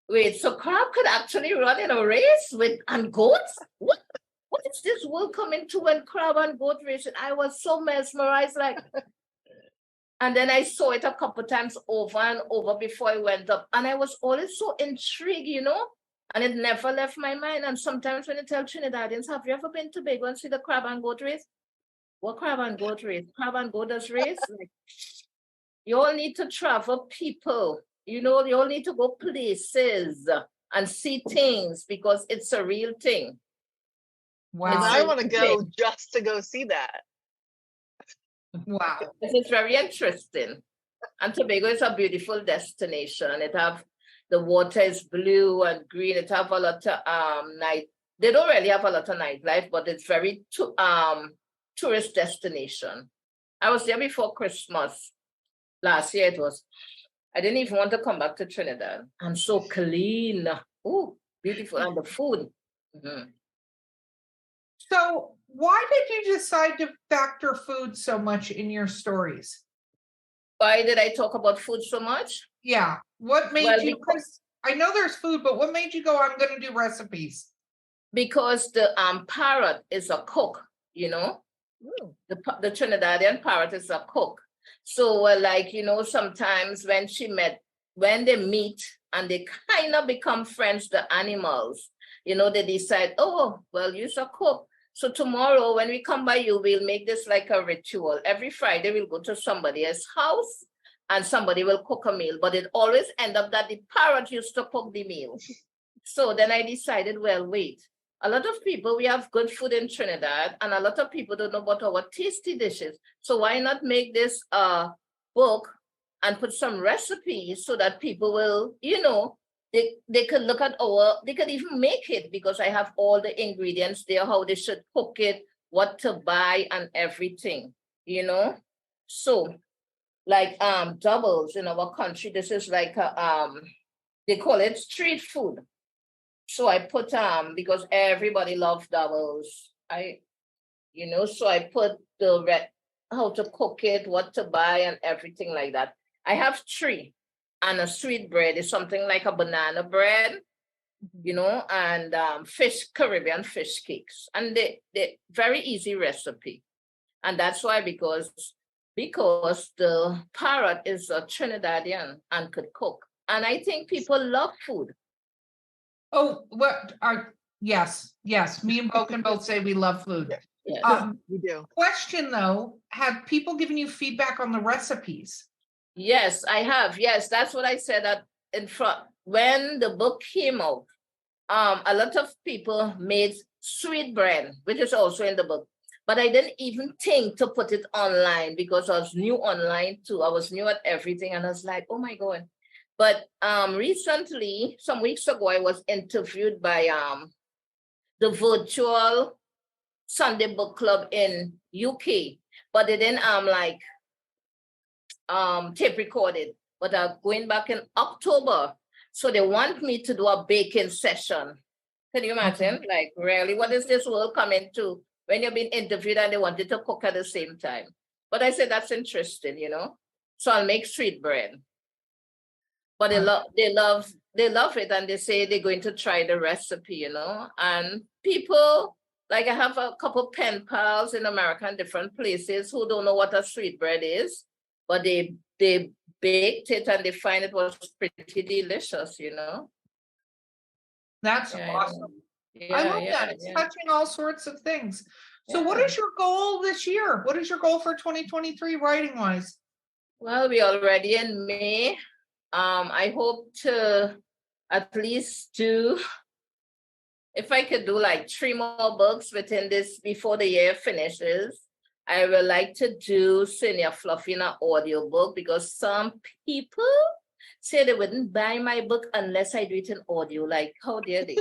S3: wait, so crab could actually run in a race and goats? What is this world coming to when crab and goat racing? I was so mesmerized, like... And then I saw it a couple times over and over before I went up. And I was always so intrigued, and it never left my mind. And sometimes when you tell Trinidadians, have you ever been to Tobago and see the crab and goat race? What crab and goat race? Crab and goat does race? Like, you all need to travel, people. You all need to go places and see things because it's a real thing.
S2: Wow.
S4: And I want to go just to go see that.
S2: Wow.
S3: It's very interesting. And Tobago is a beautiful destination. The water is blue and green. It have a lot of night. They don't really have a lot of nightlife, but it's very tourist destination. I was there before Christmas. Last year it was. I didn't even want to come back to Trinidad. And so clean. Oh, beautiful. And the food. Mm-hmm.
S2: So why did you decide to factor food so much in your stories?
S3: Why did I talk about food so much?
S2: Yeah. What made you, because I know there's food, but what made you go, I'm going to do recipes?
S3: Because the parrot is a cook, The Trinidadian parrot is a cook. So sometimes when they meet and they kind of become friends, the animals, they decide, oh, well, you're a cook. So tomorrow when we come by you, we'll make this like a ritual. Every Friday we'll go to somebody else's house and somebody will cook a meal. But it always ends up that the parrot used to cook the meal. So then I decided, well, wait. A lot of people, we have good food in Trinidad, and a lot of people don't know about our tasty dishes. So why not make this book and put some recipes so that people will, they could look at they could even make it because I have all the ingredients there, how they should cook it, what to buy and everything, So like doubles in our country, this is like they call it street food. So I put because everybody loves doubles. So I put how to cook it, what to buy and everything like that. I have 3. And a sweet bread is something like a banana bread. and Caribbean fish cakes. And they very easy recipe. And that's why, because the parrot is a Trinidadian and could cook. And I think people love food.
S2: Oh, yes. Me and Bo can both say we love food.
S3: Yes.
S4: We do.
S2: Question though, have people given you feedback on the recipes?
S3: Yes, I have. Yes, that's what I said at in front. When the book came out, a lot of people made sweet bread, which is also in the book. But I didn't even think to put it online because I was new online too. I was new at everything. And I was like, oh my God. But recently, some weeks ago, I was interviewed by the virtual Sunday book club in UK. But they didn't tape recorded. But I'm going back in October. So they want me to do a baking session. Can you imagine? Like, really, what is this world coming to when you're being interviewed and they wanted to cook at the same time? But I said, that's interesting, So I'll make sweet bread. But they love it, and they say they're going to try the recipe, And people, like I have a couple pen pals in America and different places who don't know what a sweet bread is, but they baked it and they find it was pretty delicious,
S2: That's awesome.
S3: Yeah,
S2: I love that. It's touching all sorts of things. So what is your goal this year? What is your goal for 2023 writing wise?
S3: Well, we're already in May. I hope to at least do, if I could do like 3 more books within this before the year finishes. I would like to do Senior Fluffy in an audiobook because some people say they wouldn't buy my book unless I do it in audio. Like, how dare they?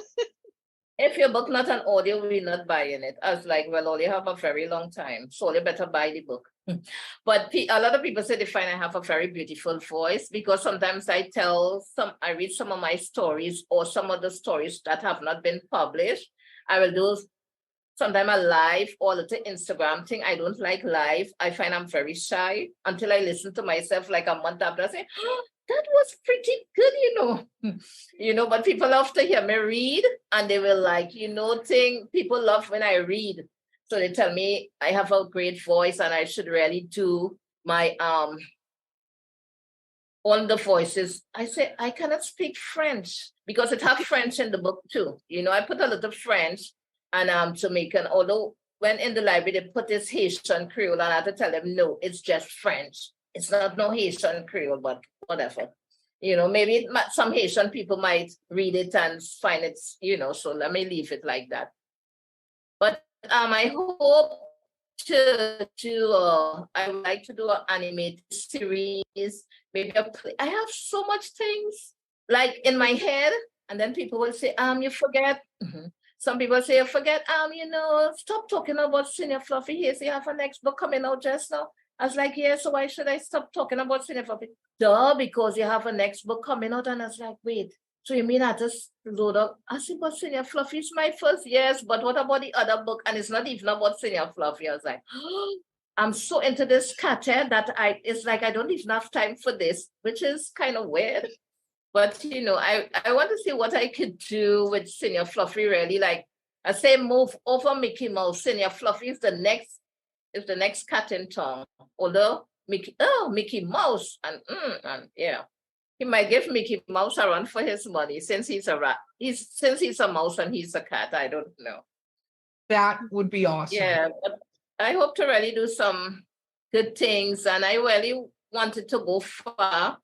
S3: If your book not an audio, we're not buying it. I was like, well, you have a very long time, so you better buy the book. But a lot of people say they find I have a very beautiful voice because sometimes I read some of my stories or some of the stories that have not been published. I will do sometimes a live or a little Instagram thing. I don't like live. I find I'm very shy until I listen to myself like a month after. I say, oh, that was pretty good, but people love to hear me read and they will people love when I read. So they tell me I have a great voice and I should really do my, on the voices. I say, I cannot speak French because it has French in the book too. I put a little French and Jamaican, although when in the library, they put this Haitian Creole and I had to tell them, no, it's just French. It's not no Haitian Creole, but whatever. Maybe some Haitian people might read it and find it, so let me leave it like that. But I hope to do, I would like to do an animated series, maybe I have so much things like in my head, and then people will say, you forget. Mm-hmm. Some people say, you forget, stop talking about Senior Fluffy. Here, so you have a next book coming out just now. I was like, yeah, so why should I stop talking about Senior Fluffy? Duh, because you have a next book coming out. And I was like, wait, so you mean I just load up? I said, but Senior Fluffy is my first, yes, but what about the other book? And it's not even about Senior Fluffy. I was like, oh, I'm so into this cat that it's like I don't even have time for this, which is kind of weird. But, I want to see what I could do with Senior Fluffy, really. Like, I say move over Mickey Mouse. Senior Fluffy is the next cat in town. Although, Mickey Mouse. And yeah. He might give Mickey Mouse a run for his money since he's a rat. Since he's a mouse and he's a cat, I don't know.
S2: That would be awesome.
S3: Yeah, but I hope to really do some good things. And I really wanted to go far,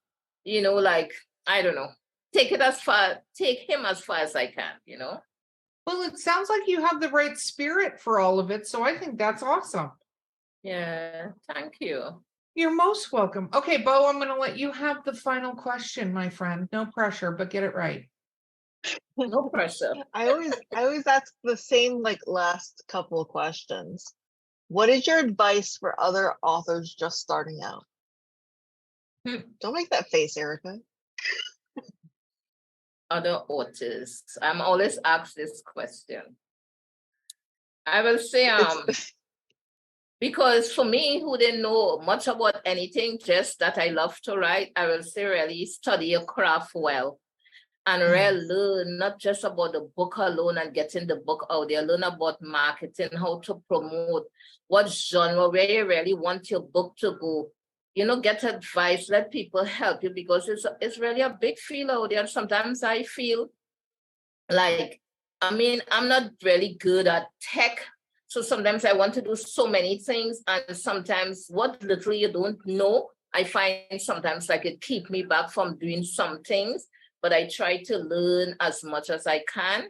S3: like, I don't know, take him as far as I can,
S2: Well, it sounds like you have the right spirit for all of it. So I think that's awesome.
S3: Yeah, thank you.
S2: You're most welcome. Okay, Bo, I'm going to let you have the final question, my friend. No pressure, but get it right.
S3: No pressure.
S4: I always ask the same last couple of questions. What is your advice for other authors just starting out? Don't make that face, Erica.
S3: Other authors. I'm always asked this question. I will say, because for me, who didn't know much about anything, just that I love to write, I will say really study your craft well. and really learn not just about the book alone and getting the book out there, learn about marketing, how to promote, what genre, where you really want your book to go. Get advice, let people help you, because it's really a big field out there. And sometimes I feel like, I'm not really good at tech. So sometimes I want to do so many things. And sometimes what little you don't know, I find sometimes like it keep me back from doing some things. But I try to learn as much as I can.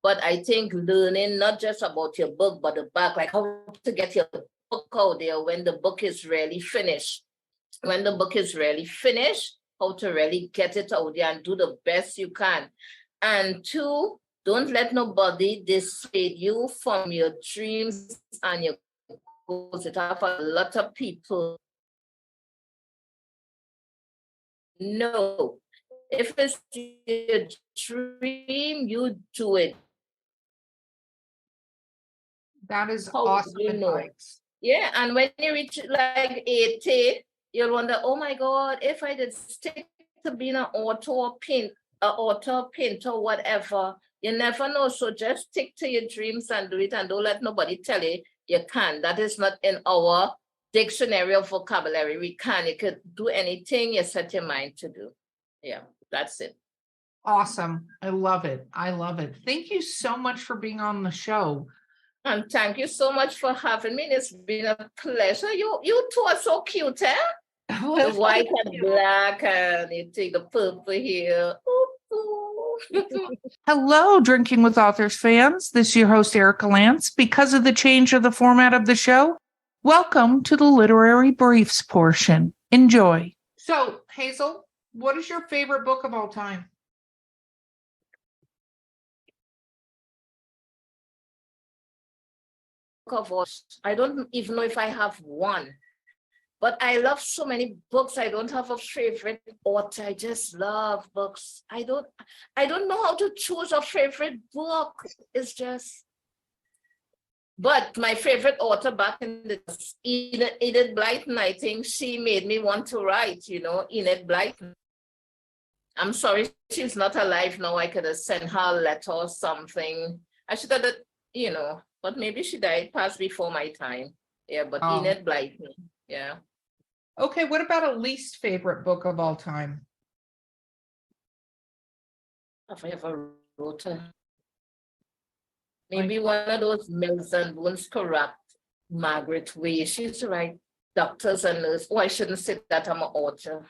S3: But I think learning not just about your book, but the back, like how to get your book out there when the book is really finished. When the book is really finished, how to really get it out there and do the best you can. And 2, don't let nobody dissuade you from your dreams and your goals. It have a lot of people. No. If it's your dream, you do it.
S2: That is
S3: How
S2: awesome
S3: do you know?
S2: advice.
S3: Yeah, and when you reach like 80, you'll wonder, oh my God, if I did stick to being an author or painter, whatever, you never know. So just stick to your dreams and do it, and don't let nobody tell you you can't. That is not in our dictionary of vocabulary. We can. You could do anything you set your mind to do. Yeah, that's it.
S2: Awesome. I love it. I love it. Thank you so much for being on the show.
S3: And thank you so much for having me. It's been a pleasure. You two are so cute, eh? The white and black, and you take the purple here.
S2: Hello, Drinking with Authors fans. This is your host, Erica Lance. Because of the change of the format of the show, welcome to the literary briefs portion. Enjoy. So, Hazel, what is your favorite book of all time?
S3: I don't even know if I have one, but I love so many books. I don't have a favorite author. I just love books. I don't know how to choose a favorite book. It's just, but my favorite author back in the Enid Blyton, I think she made me want to write, Enid Blyton. I'm sorry she's not alive now. I could have sent her a letter or something. I should have, but maybe she passed before my time. Yeah, but Enid Blyton, yeah.
S2: Okay, what about a least favorite book of all time?
S3: If I ever wrote her. Maybe one of those Mills and Bones corrupt Margaret Way. She used to write doctors and nurses. Oh, I shouldn't say that I'm an author.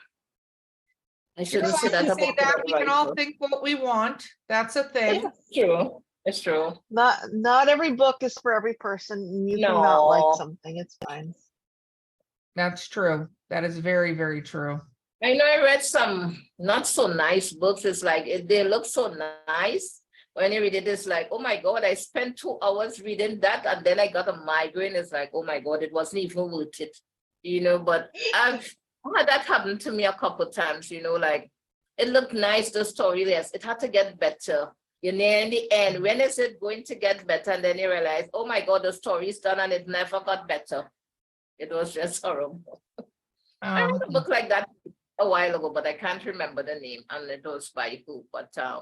S3: I shouldn't say that about
S2: that. We can all think what we want. That's a thing.
S3: It's true. It's true.
S4: Not every book is for every person. You cannot like something. It's fine.
S2: That's true. That is very, very true.
S3: I know I read some not so nice books. It's like they look so nice. When you read it, it's like, oh my God, I spent 2 hours reading that and then I got a migraine. It's like, oh my God, it wasn't even worth it. But I've had that happen to me a couple of times, like it looked nice, the story, yes, it had to get better. In the end, when is it going to get better? And then you realize, oh my God, the story's done and it never got better. It was just horrible. I read a book like that a while ago, but I can't remember the name, and it was by who. But I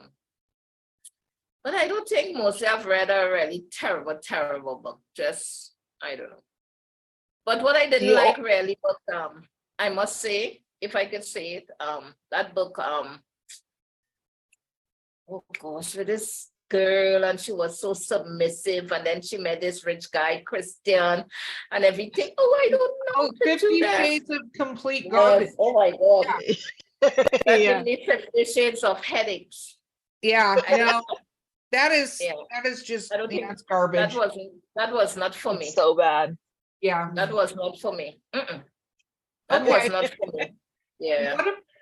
S3: don't think mostly I've read a really terrible book. Just, I don't know. But what I didn't like really was, I must say, if I could say it, that book, oh gosh, with this girl, and she was so submissive, and then she met this rich guy, Christian, and everything. Oh, I don't know.
S2: 50 Shades of Complete Garbage.
S3: Yes. Oh my God.
S4: Yeah.
S3: 50 Shades of Headaches.
S2: Yeah, that is just, that's garbage.
S3: That was not for me.
S4: So bad.
S2: Yeah.
S3: That was not for me. That was not for me. Yeah.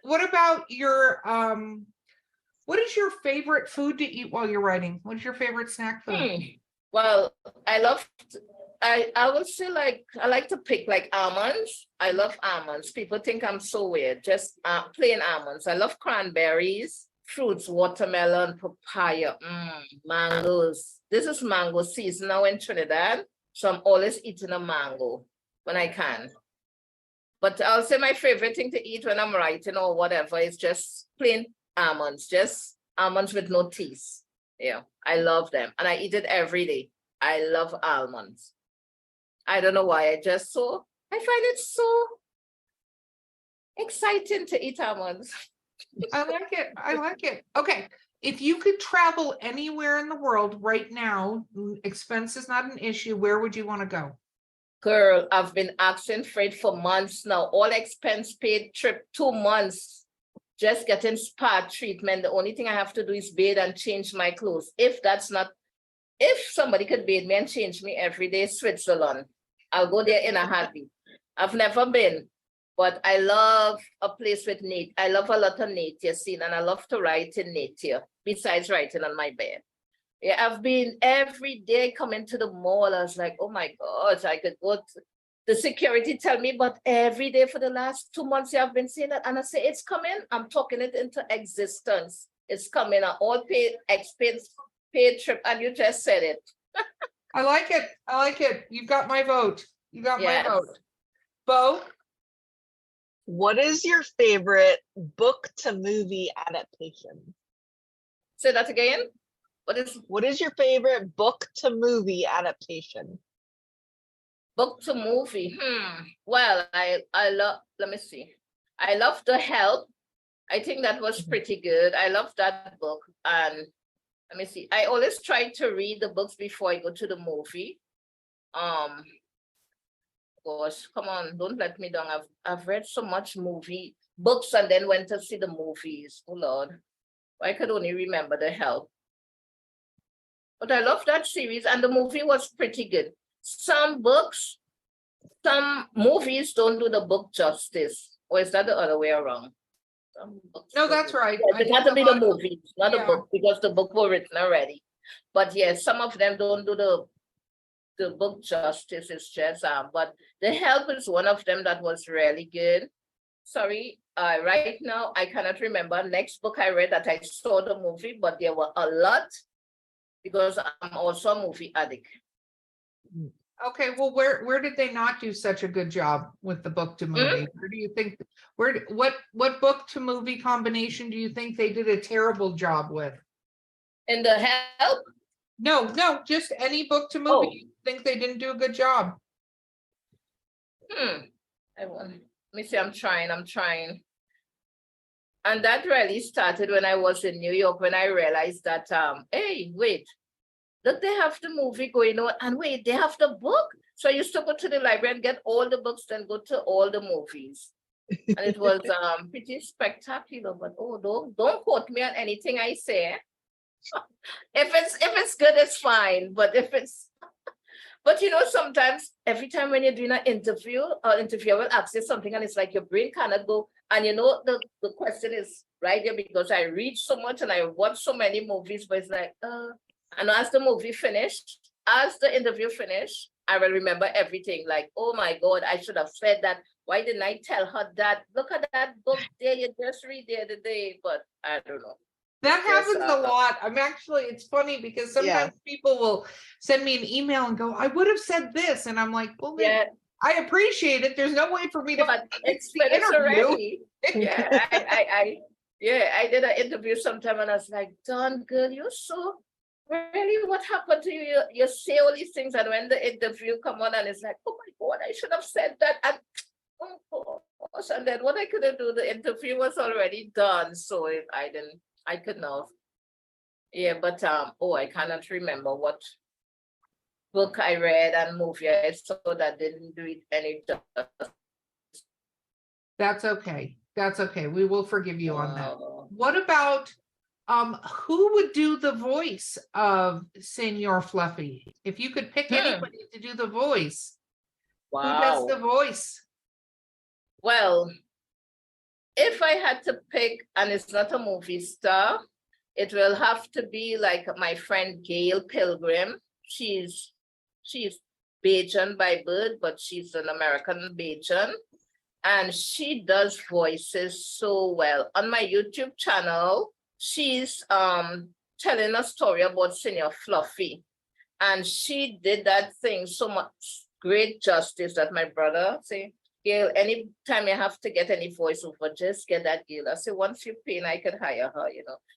S2: What about your what is your favorite food to eat while you're writing? What is your favorite snack food?
S3: Well, I would say I like to pick like almonds. I love almonds. People think I'm so weird. Just plain almonds. I love cranberries, fruits, watermelon, papaya, mangoes. This is mango season now in Trinidad. So I'm always eating a mango when I can. But I'll say my favorite thing to eat when I'm writing or whatever is just plain almonds, just almonds with no teeth. Yeah, I love them. And I eat it every day. I love almonds. I don't know why. I find it so exciting to eat almonds.
S2: I like it. I like it. Okay. If you could travel anywhere in the world right now, expense is not an issue, where would you want to go?
S3: Girl, I've been asking for it for months now. All expense paid trip, 2 months. Just getting spa treatment. The only thing I have to do is bathe and change my clothes. If somebody could bathe me and change me every day, Switzerland, I'll go there in a heartbeat. I've never been, but I love a place with nature. I love a lot of nature scene, and I love to write in nature besides writing on my bed. Yeah, I've been every day coming to the mall. I was like, oh my God, I could go to the security tell me, but every day for the last 2 months, you have been saying that. And I say, it's coming. I'm talking it into existence. It's coming. An all paid expense paid trip. And you just said it.
S2: I like it. I like it. You got my vote. You got my vote. Bo?
S4: What is your favorite book to movie adaptation?
S3: Say that again.
S4: What is your favorite book to movie adaptation?
S3: Book to movie. Well, I love, let me see. I love The Help. I think that was pretty good. I love that book. And let me see. I always try to read the books before I go to the movie. Gosh, come on, don't let me down. I've read so much books and then went to see the movies. Oh Lord. I could only remember The Help. But I love that series, and the movie was pretty good. Some movies don't do the book justice. Or is that the other way around?
S2: No, that's right.
S3: It had to be the movie, not the book, because the book was written already. But yes, some of them don't do the book justice. It's just but The Help is one of them that was really good. Sorry, right now I cannot remember next book I read that I saw the movie, but there were a lot because I'm also a movie addict.
S2: Okay, well, where did they not do such a good job with the book to movie? Where do you think? What book to movie combination do you think they did a terrible job with?
S3: In The Help?
S2: No, just any book to movie. You think they didn't do a good job?
S3: Let me see. I'm trying. And that really started when I was in New York, when I realized that, hey, wait, look, they have the movie going on, and wait, they have the book. So I used to go to the library and get all the books, then go to all the movies. And it was pretty spectacular, but don't quote me on anything I say. If it's good, it's fine. But but sometimes every time when you're doing an interview, interviewer will ask you something and it's like your brain cannot go. And the question is right there because I read so much and I watch so many movies, but it's like, and as the interview finished, I will remember everything. Like, oh my God, I should have said that. Why didn't I tell her that? Look at that book there, you just read the other day, but I don't know.
S2: That happens a lot. It's funny because sometimes people will send me an email and go, I would have said this. And I'm like, well, I appreciate it. There's no way for me to fix the interview.
S3: Already. I did an interview sometime and I was like, darn girl, you're so really, what happened to you? You say all these things, and when the interview come on and it's like, oh my God, I should have said that. And oh gosh, and then what I couldn't do, the interview was already done. So I couldn't have. Yeah, but I cannot remember what book I read and movie I saw that didn't do it any justice.
S2: That's okay. We will forgive you on that. What about who would do the voice of Senor Fluffy? If you could pick anybody to do the voice, who does the voice?
S3: Well, if I had to pick, and it's not a movie star, it will have to be like my friend Gail Pilgrim. She's Bajan by birth, but she's an American Bajan. And she does voices so well. On my YouTube channel, she's telling a story about Senor Fluffy. And she did that thing so much great justice that my brother say, Gail, anytime you have to get any voiceover, just get that Gail. I say, once you pay, I could hire her,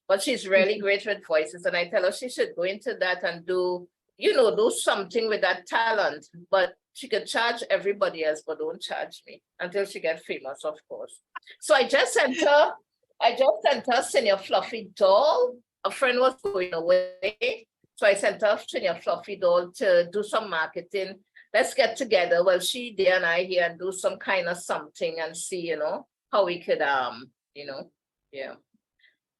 S3: But she's really great with voices. And I tell her she should go into that and do something with that talent. But she could charge everybody else, but don't charge me until she gets famous, of course. So I just sent her Senior Fluffy doll. A friend was going away. So I sent her Senior Fluffy doll to do some marketing. Let's get together. Well, they and I here and do some kind of something and see, how we could, yeah.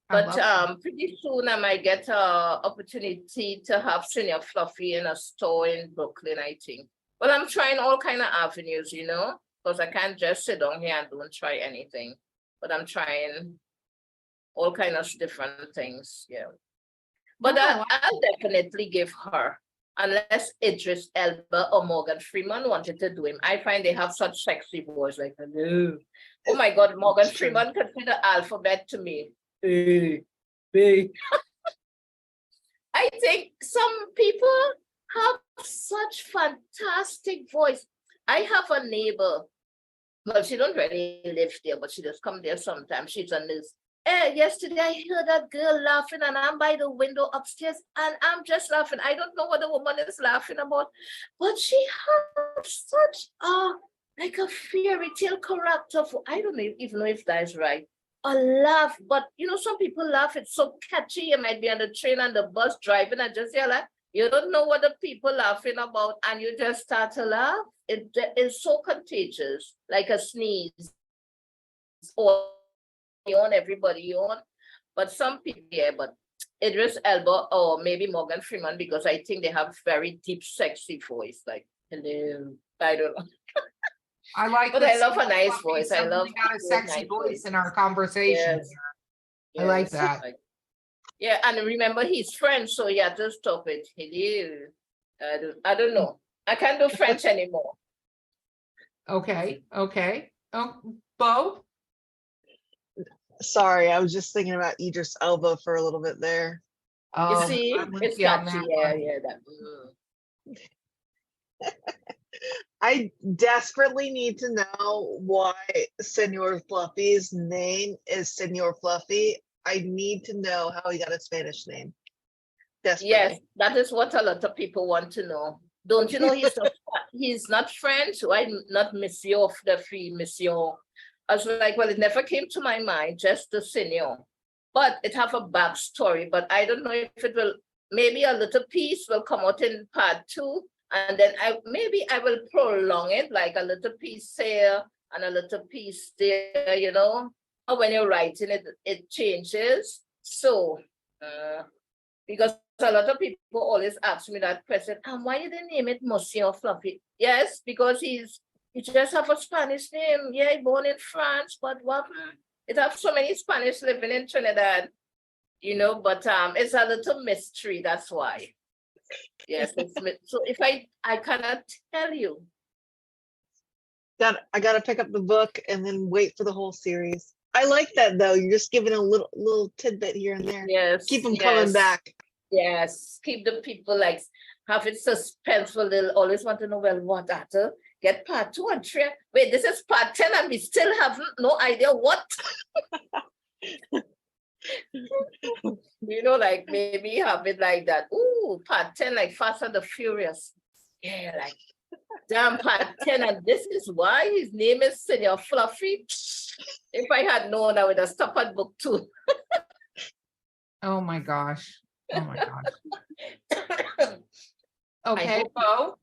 S3: But pretty soon I might get an opportunity to have Senior Fluffy in a store in Brooklyn, I think. Well, I'm trying all kind of avenues, because I can't just sit down here and don't try anything. But I'm trying all kind of different things, yeah. But I'll definitely give her, unless Idris Elba or Morgan Freeman wanted to do him. I find they have such sexy voice, like, hello. Oh my God, Morgan Freeman could be the alphabet to me. A, B. I think some people have such fantastic voice. I have a neighbor. Well, she don't really live there, but she just come there sometimes. She's a nurse. Yesterday I heard that girl laughing and I'm by the window upstairs and I'm just laughing. I don't know what the woman is laughing about, but she has such like a fairy tale character. I don't even know if that is right. A laugh, but some people laugh. It's so catchy. You might be on the train and the bus driving and just like, you don't know what the people laughing about and you just start to laugh. It is so contagious, like a sneeze or on everybody on. But some people, yeah, but Idris Elba or maybe Morgan Freeman, because I think they have very deep, sexy voice. Like, hello, I don't know.
S2: I like,
S3: but I love a nice voice. I love
S2: got a sexy nice voice in our conversation.
S3: Yes.
S2: I like that.
S3: Yeah, and remember he's French, so you have to stop it. Hello, I don't know. I can't do French anymore.
S2: Okay. Oh, Bo?
S4: Sorry, I was just thinking about Idris Elba for a little bit there.
S3: You see, it's catchy. Yeah.
S4: I desperately need to know why Senor Fluffy's name is Senor Fluffy. I need to know how he got a Spanish name. Desperately.
S3: Yes, that is what a lot of people want to know. Don't you know he's not French? Why not Monsieur Fluffy, Monsieur? I was like, well, it never came to my mind, just the Senor. But it have a backstory, but I don't know if it will, maybe a little piece will come out in part 2. And then I will prolong it, like a little piece here and a little piece there, Or when you're writing it, it changes. So, because a lot of people always ask me that question, why did they name it Monsieur Fluffy? Yes, because he just have a Spanish name. Yeah, born in France, but what? It have so many Spanish living in Trinidad, but it's a little mystery, that's why. Yes, so if I cannot tell you.
S4: I gotta pick up the book and then wait for the whole series. I like that though. You're just giving a little tidbit here and there.
S3: Yes,
S4: keep them coming back.
S3: Yes, keep the people like have it suspenseful. They'll always want to know. Well, what after? Get part 2 and 3. Wait, this is part 10, and we still have no idea what. Like maybe have it like that. Ooh, part 10, like Fast and the Furious. Yeah, like damn part 10, and this is why his name is Senor Fluffy. If I had known, I would have stopped at book 2.
S2: Oh my gosh. Okay, Bo.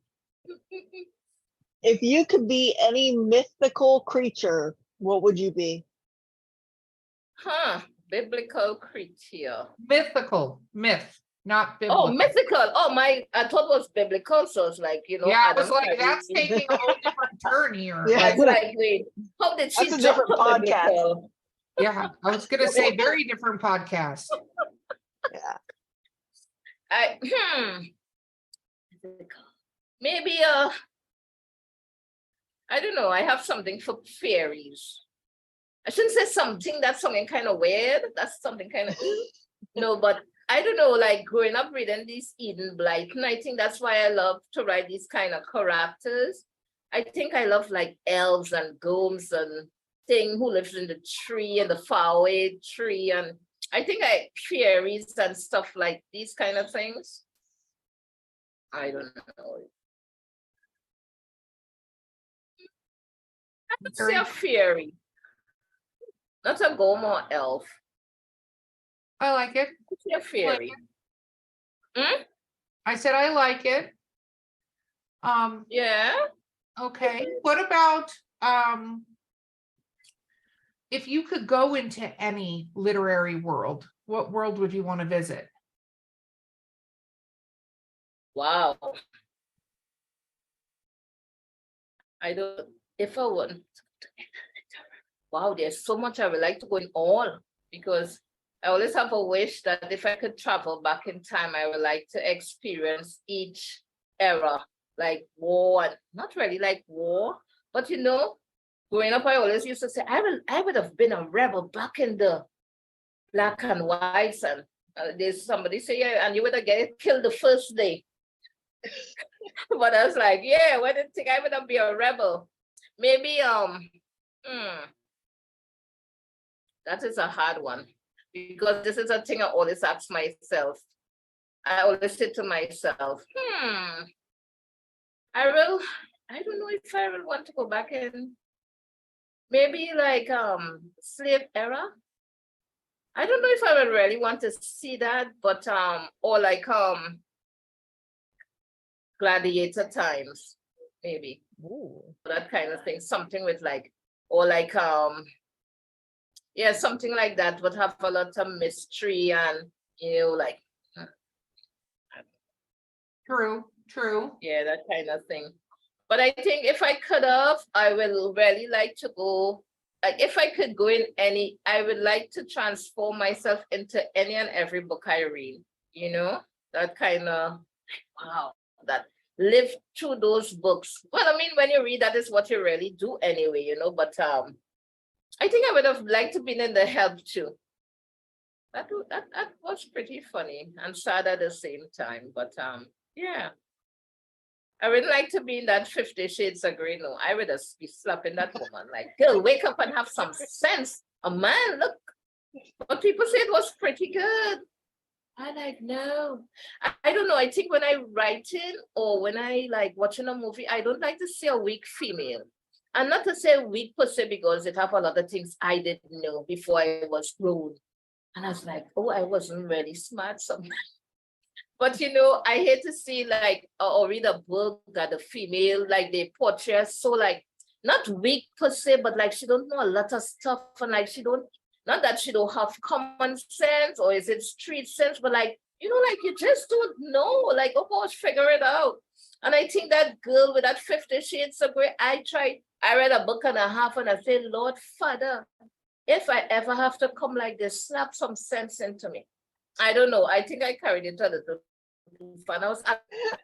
S4: If you could be any mythical creature, what would you be?
S3: Biblical creature.
S2: Myth, not biblical.
S3: Oh, mythical. I thought it was biblical, so it's like,
S2: Yeah, I was like, that's taking a whole different turn here.
S4: Yeah.
S3: Like, wait, how did she
S4: That's a different podcast.
S3: Biblical?
S2: Yeah, I was gonna say very different podcast.
S4: Yeah.
S3: Maybe I don't know. I have something for fairies. I shouldn't say something. That's something kind of weird. That's something kind of no, but I don't know. Like growing up reading these Eden Blyton, I think that's why I love to write these kind of characters. I think I love like elves and gnomes and thing who lives in the tree and the faraway tree, and I think I fairies and stuff like these kind of things. I don't know. I would say a fairy, not a gnome or elf.
S2: I like it.
S3: I would say a fairy.
S2: I said I like it.
S3: Yeah.
S2: Okay. What about if you could go into any literary world, what world would you want to visit?
S3: Wow. I don't, if I want, wow, there's so much I would like to go in all, because I always have a wish that if I could travel back in time, I would like to experience each era, like war, and not really like war, but you know, growing up, I always used to say, I would have been a rebel back in the black and whites, and there's somebody say, yeah, and you would have get killed the first day. But I was like, yeah, I didn't think I would have been a rebel. Maybe that is a hard one, because this is a thing I always ask myself. I always say to myself, I don't know if I will want to go back in. Maybe like slave era. I don't know if I would really want to see that, but or like gladiator times, maybe. Ooh. That kind of thing. Something with like, or like yeah, something like that would have a lot of mystery and, you know, like
S2: True.
S3: Yeah, that kind of thing. But I think if I could have, I will really like to go, like if I could go in any, I would like to transform myself into any and every book I read, you know, that kind of, wow, that live through those books. Well, I mean, when you read, that is what you really do anyway, you know, but I think I would have liked to be in the Help too. That was pretty funny and sad at the same time, but yeah. I would like to be in that 50 Shades of Grey. No, I would just be slapping that woman like, girl, wake up and have some sense. A man, look. But people say it was pretty good. I like, no. I don't know. I think when I write it or when I like watching a movie, I don't like to see a weak female. And not to say weak per se, because it have a lot of things I didn't know before I was grown. And I was like, oh, I wasn't really smart sometimes. But you know, I hate to see like or read a book that the female like they portray so like not weak per se, but like she don't know a lot of stuff, and like she don't, not that she don't have common sense or is it street sense, but like, you know, like you just don't know, like, oh gosh, figure it out. And I think that girl with that 50 Shades of Grey, I read a book and a half and I said, Lord Father, if I ever have to come like this, slap some sense into me. I don't know. I think I carried it a little too far. I was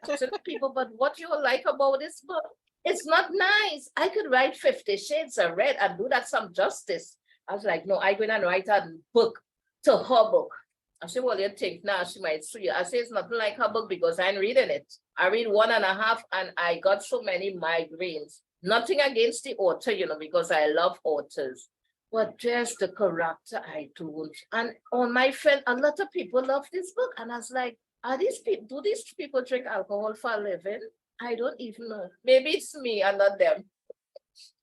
S3: asking people, but what you like about this book? It's not nice. I could write 50 Shades of Red and do that some justice. I was like, no, I'm going to write a book to her book. I said, well, you think now she might sue you. I say it's nothing like her book because I'm reading it. I read 1.5 and I got so many migraines. Nothing against the author, you know, because I love authors. But just the character, I don't. And on my friend, a lot of people love this book. And I was like, do these people drink alcohol for a living? I don't even know. Maybe it's me and not them.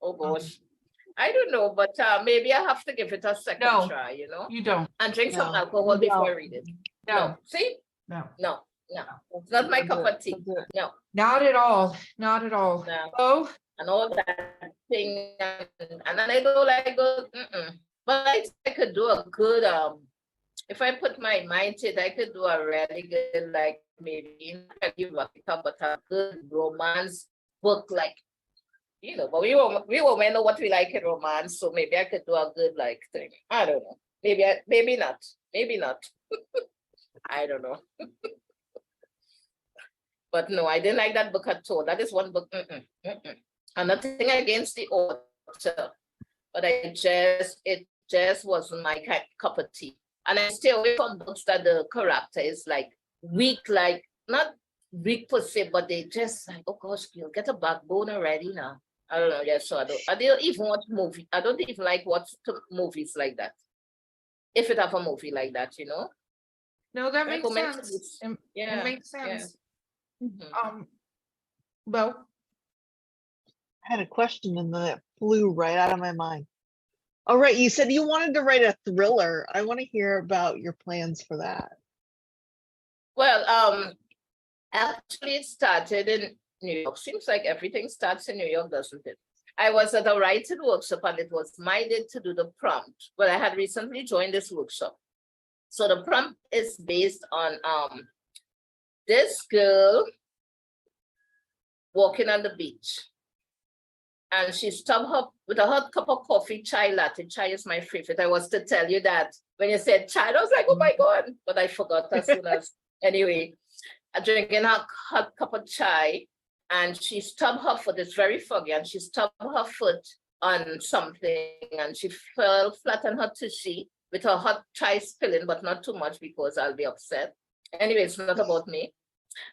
S3: Oh gosh. I don't know, but maybe I have to give it a second try, you know?
S2: You don't.
S3: And drink some alcohol before I read it. No. See?
S2: No.
S3: It's not my cup of tea. No.
S2: Not at all. Not at all.
S3: No.
S2: Oh.
S3: And all that thing, and then I go like, but I could do a good, if I put my mind to it, I could do a really good, like maybe but a good romance book, like, you know, but we won't know what we like in romance, so maybe I could do a good like thing. I don't know. Maybe not. I don't know. But no, I didn't like that book at all. That is one book. And nothing against the author, but it just wasn't my cup of tea. And I stay away from books that the character is like weak, like not weak per se, but they just like, oh gosh, you'll get a backbone already now. I don't know. Yeah, so I don't even watch movies. I don't even like watch movies like that. If it have a movie like that, you know.
S2: No, that
S3: Like
S2: makes sense.
S3: Yeah,
S2: It makes sense.
S3: Mm-hmm.
S2: Bo?
S4: I had a question and then it flew right out of my mind. All right, you said you wanted to write a thriller. I want to hear about your plans for that.
S3: Well, actually, it started in New York. Seems like everything starts in New York, doesn't it? I was at a writing workshop and it was my day to do the prompt. Well, I had recently joined this workshop. So the prompt is based on this girl walking on the beach. And she stopped her with a hot cup of coffee, chai latte. Chai is my favorite. I was to tell you that when you said chai, I was like, oh my God. But I forgot as soon as, anyway, drinking a hot cup of chai. And she stubbed her foot, it's very foggy, and she stubbed her foot on something and she fell flat on her tushy with her hot chai spilling, but not too much because I'll be upset. Anyway, it's not about me.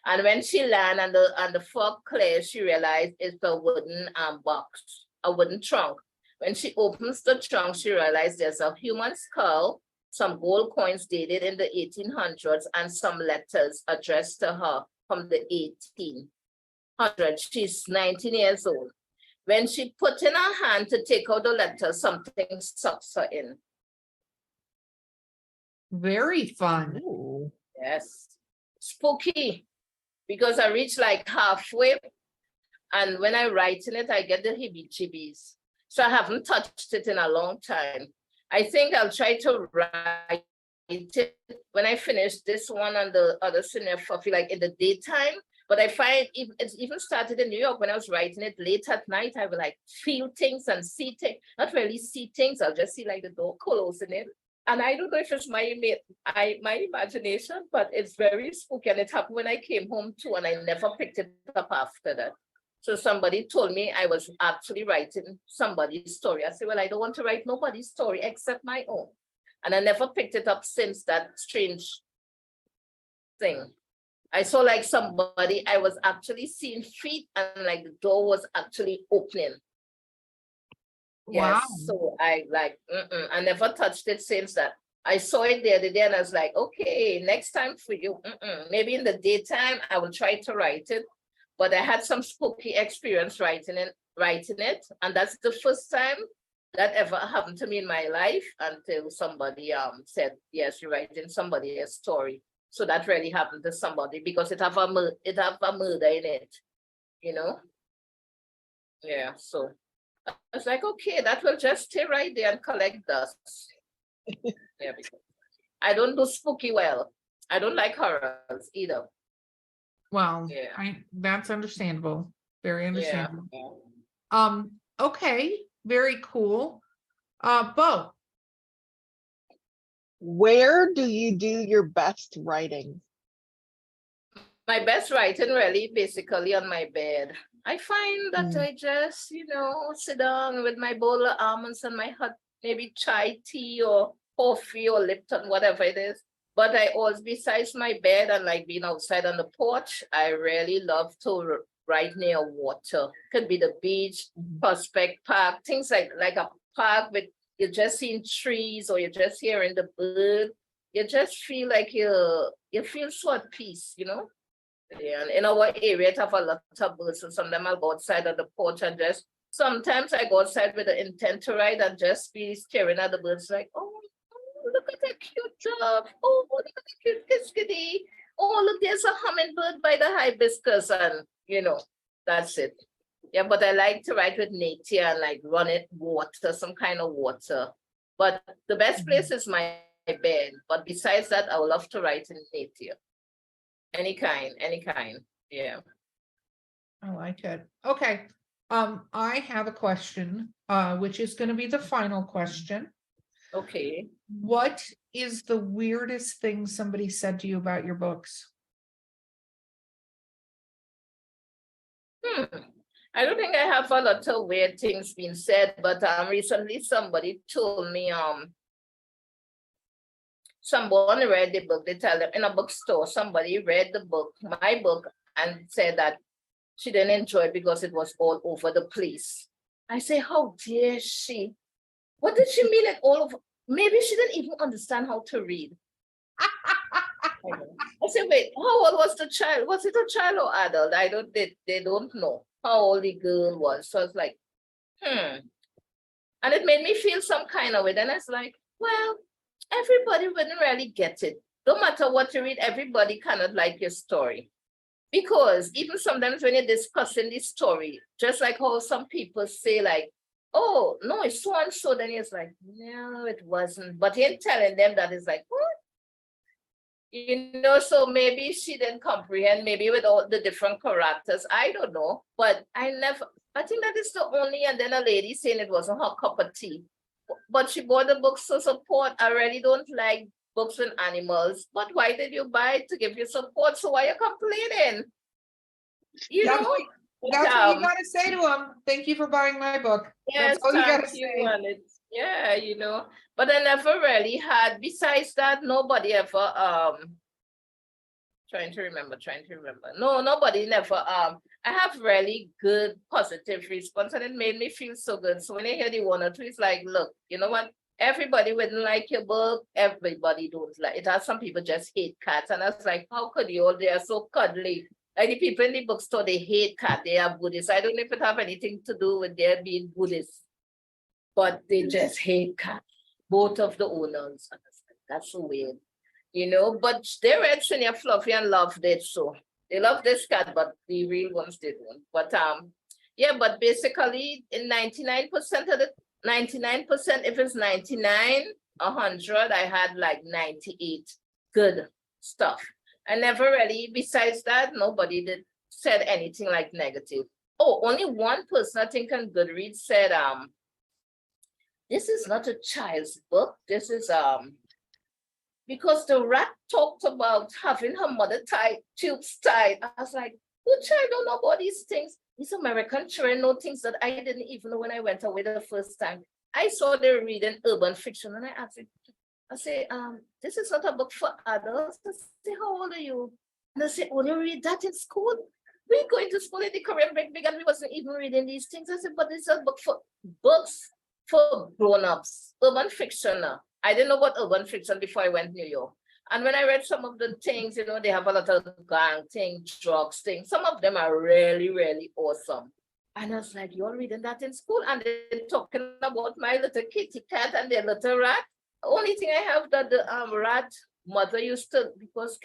S3: And when she landed and the fog cleared, she realized it's a wooden box, a wooden trunk. When she opens the trunk, she realized there's a human skull, some gold coins dated in the 1800s, and some letters addressed to her from the 1800s. She's 19 years old. When she put in her hand to take out the letter, something sucks her in.
S2: Very fun.
S4: Ooh.
S3: Yes. Spooky. Because I reach like halfway, and when I write in it, I get the heebie-jeebies. So I haven't touched it in a long time. I think I'll try to write it when I finish this one and the other senior fluffy, like in the daytime. But I find it's even started in New York when I was writing it late at night. I will like feel things and see things, not really see things. I'll just see like the door closing in. And I don't know if it's my imagination, but it's very spooky. And it happened when I came home too, and I never picked it up after that. So somebody told me I was actually writing somebody's story. I said, well, I don't want to write nobody's story except my own. And I never picked it up since that strange thing. I saw like somebody, I was actually seeing feet and like the door was actually opening. Yes,
S2: Wow.
S3: so I like, I never touched it since that. I saw it the other day and I was like, okay, next time for you, maybe in the daytime, I will try to write it. But I had some spooky experience writing it. And that's the first time that ever happened to me in my life until somebody said, yes, you're writing somebody a story. So that really happened to somebody because it have a murder in it, you know? Yeah, so I was like, okay, that will just stay right there and collect dust. Yeah, because I don't do spooky well. I don't like horrors either.
S2: Well,
S3: Yeah.
S2: that's understandable. Very understandable.
S3: Yeah.
S2: Okay, very cool. Bo.
S4: Where do you do your best writing?
S3: My best writing really basically on my bed. I find that I just, sit down with my bowl of almonds and my hot, maybe chai tea or coffee or Lipton, whatever it is. But I always, besides my bed and like being outside on the porch, I really love to write near water. Could be the beach, Prospect Park, things like a park with you're just seeing trees or you're just hearing the bird. You just feel like you feel so at peace, Yeah, and in our area, it have a lot of birds, so sometimes I'll go outside on the porch and sometimes I go outside with the intent to write and just be staring at the birds like, oh, look at that cute dove. Oh, look at the cute kiskadee. Oh, look, there's a hummingbird by the hibiscus, and that's it. Yeah, but I like to write with nature and like run it water, some kind of water. But the best place is my bed. But besides that, I would love to write in nature. Any kind. Yeah.
S2: I like it. Okay. I have a question, which is going to be the final question.
S3: Okay.
S2: What is the weirdest thing somebody said to you about your books?
S3: I don't think I have a lot of weird things being said, but recently somebody told me someone read the book. They tell them in a bookstore, somebody read the book, my book, and said that she didn't enjoy it because it was all over the place. I say, how dare she? What did she mean it all over? Maybe she didn't even understand how to read. I said, wait, how old was the child? Was it a child or adult? They don't know how old the girl was. So I was like, And it made me feel some kind of way. Then I was like, well, everybody wouldn't really get it. No matter what you read, everybody cannot like your story. Because even sometimes when you're discussing the story, just like how some people say, like, oh, no, it's so and so, then it's like, no, it wasn't. But you're telling them that it's like, what? So maybe she didn't comprehend, maybe with all the different characters. I don't know. But I think that is the only, and then a lady saying it wasn't her cup of tea. But she bought the books to support. I really don't like books with animals. But why did you buy it? To give you support? So why are you complaining?
S2: That's what you got to say to them. Thank you for buying my book.
S3: Yes,
S2: that's all you got to say.
S3: Yeah, But I never really had, besides that, nobody ever, trying to remember. No, nobody never, I have really good, positive response, and it made me feel so good. So when I hear the one or two, it's like, look, you know what? Everybody wouldn't like your book. Everybody don't like it. Has some people just hate cats. And I was like, how could you all? They are so cuddly. Like the people in the bookstore, they hate cats. They are Buddhists. I don't know if it have anything to do with their being Buddhists, but they just hate cats. Both of the owners. That's so weird. But they read Senior Fluffy and loved it. So they love this cat, but the real ones didn't. But but basically in 99% of the 99%, if it's 99, 100, I had like 98 good stuff. I never really, besides that, nobody said anything like negative. Oh, only one person, I think on Goodreads said, this is not a child's book. This is, because the rat talked about having her mother tubes tied. I was like, who child don't know about these things? These American children know things that I didn't even know when I went away the first time. I saw they were reading urban fiction, and I asked it, I say, this is not a book for adults. I say, how old are you? And they say, oh, you read that in school? We're going to school in the Korean break and we wasn't even reading these things. I said, but this is a book for books for grown-ups, urban fiction. I didn't know about urban fiction before I went to New York. And when I read some of the things, they have a lot of gang things, drugs things. Some of them are really, really awesome. And I was like, you're reading that in school? And they're talking about my little kitty cat and their little rat. The only thing I have that the rat mother used to, because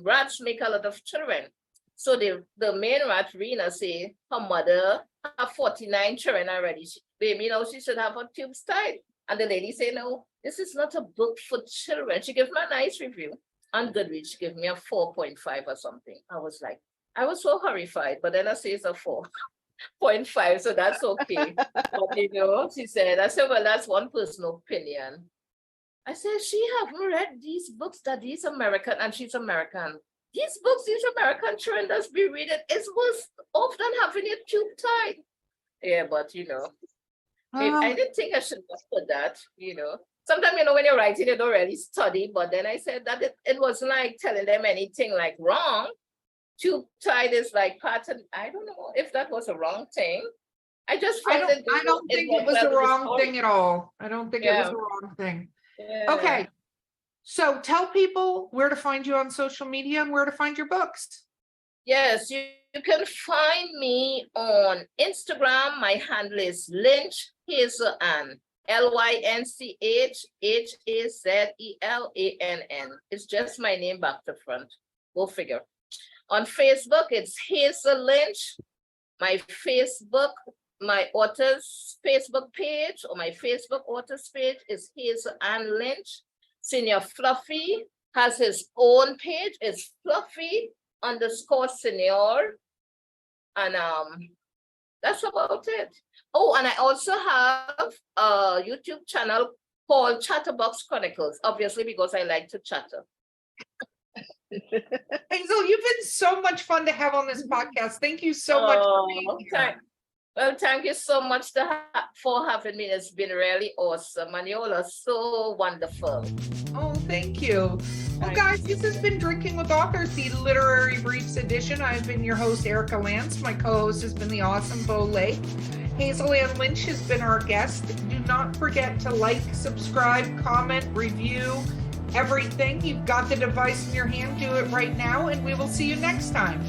S3: rats make a lot of children. So the main rat, Rena, say her mother have 49 children already. Baby, she should have her tubes tied. And the lady say, no, this is not a book for children. She gave me a nice review. On Goodreads, she gave me a 4.5 or something. I was so horrified, but then I say it's a 4.5, so that's okay. But she said, I said, well, that's one personal opinion. I said, she haven't read these books that these American, and she's American. These books, these American children that's be reading, it was often having a tube tied. Yeah, but I didn't think I should have put that, Sometimes, when you're writing, you don't really study, but then I said that it wasn't like telling them anything like wrong. Tube tied is like pattern. I don't know if that was a wrong thing. I just found
S2: I don't think it was the wrong thing at all. I don't think it was the wrong thing. Yeah. Okay. So tell people where to find you on social media and where to find your books.
S3: Yes, you can find me on Instagram. My handle is Lynch Hazel-Ann. LYNCHHAZELANN. It's just my name back to front. Go figure. On Facebook, it's Hazel Lynch. My author's Facebook page, or my Facebook author's page, is Hazel-Ann Lynch. Senior Fluffy has his own page. It's Fluffy_Senior. And that's about it. Oh, and I also have a YouTube channel called Chatterbox Chronicles, obviously because I like to chatter.
S2: Hazel, you've been so much fun to have on this podcast. Thank you so much for being here.
S3: Well, thank you so much for having me. It's been really awesome, and you all are so wonderful.
S2: Oh, thank you. Well, guys, this has been Drinking with Authors, the Literary Briefs edition. I've been your host, Erica Lance. My co-host has been the awesome Bo Lake. Hazel-Ann Lynch has been our guest. Do not forget to like, subscribe, comment, review, everything. You've got the device in your hand. Do it right now, and we will see you next time.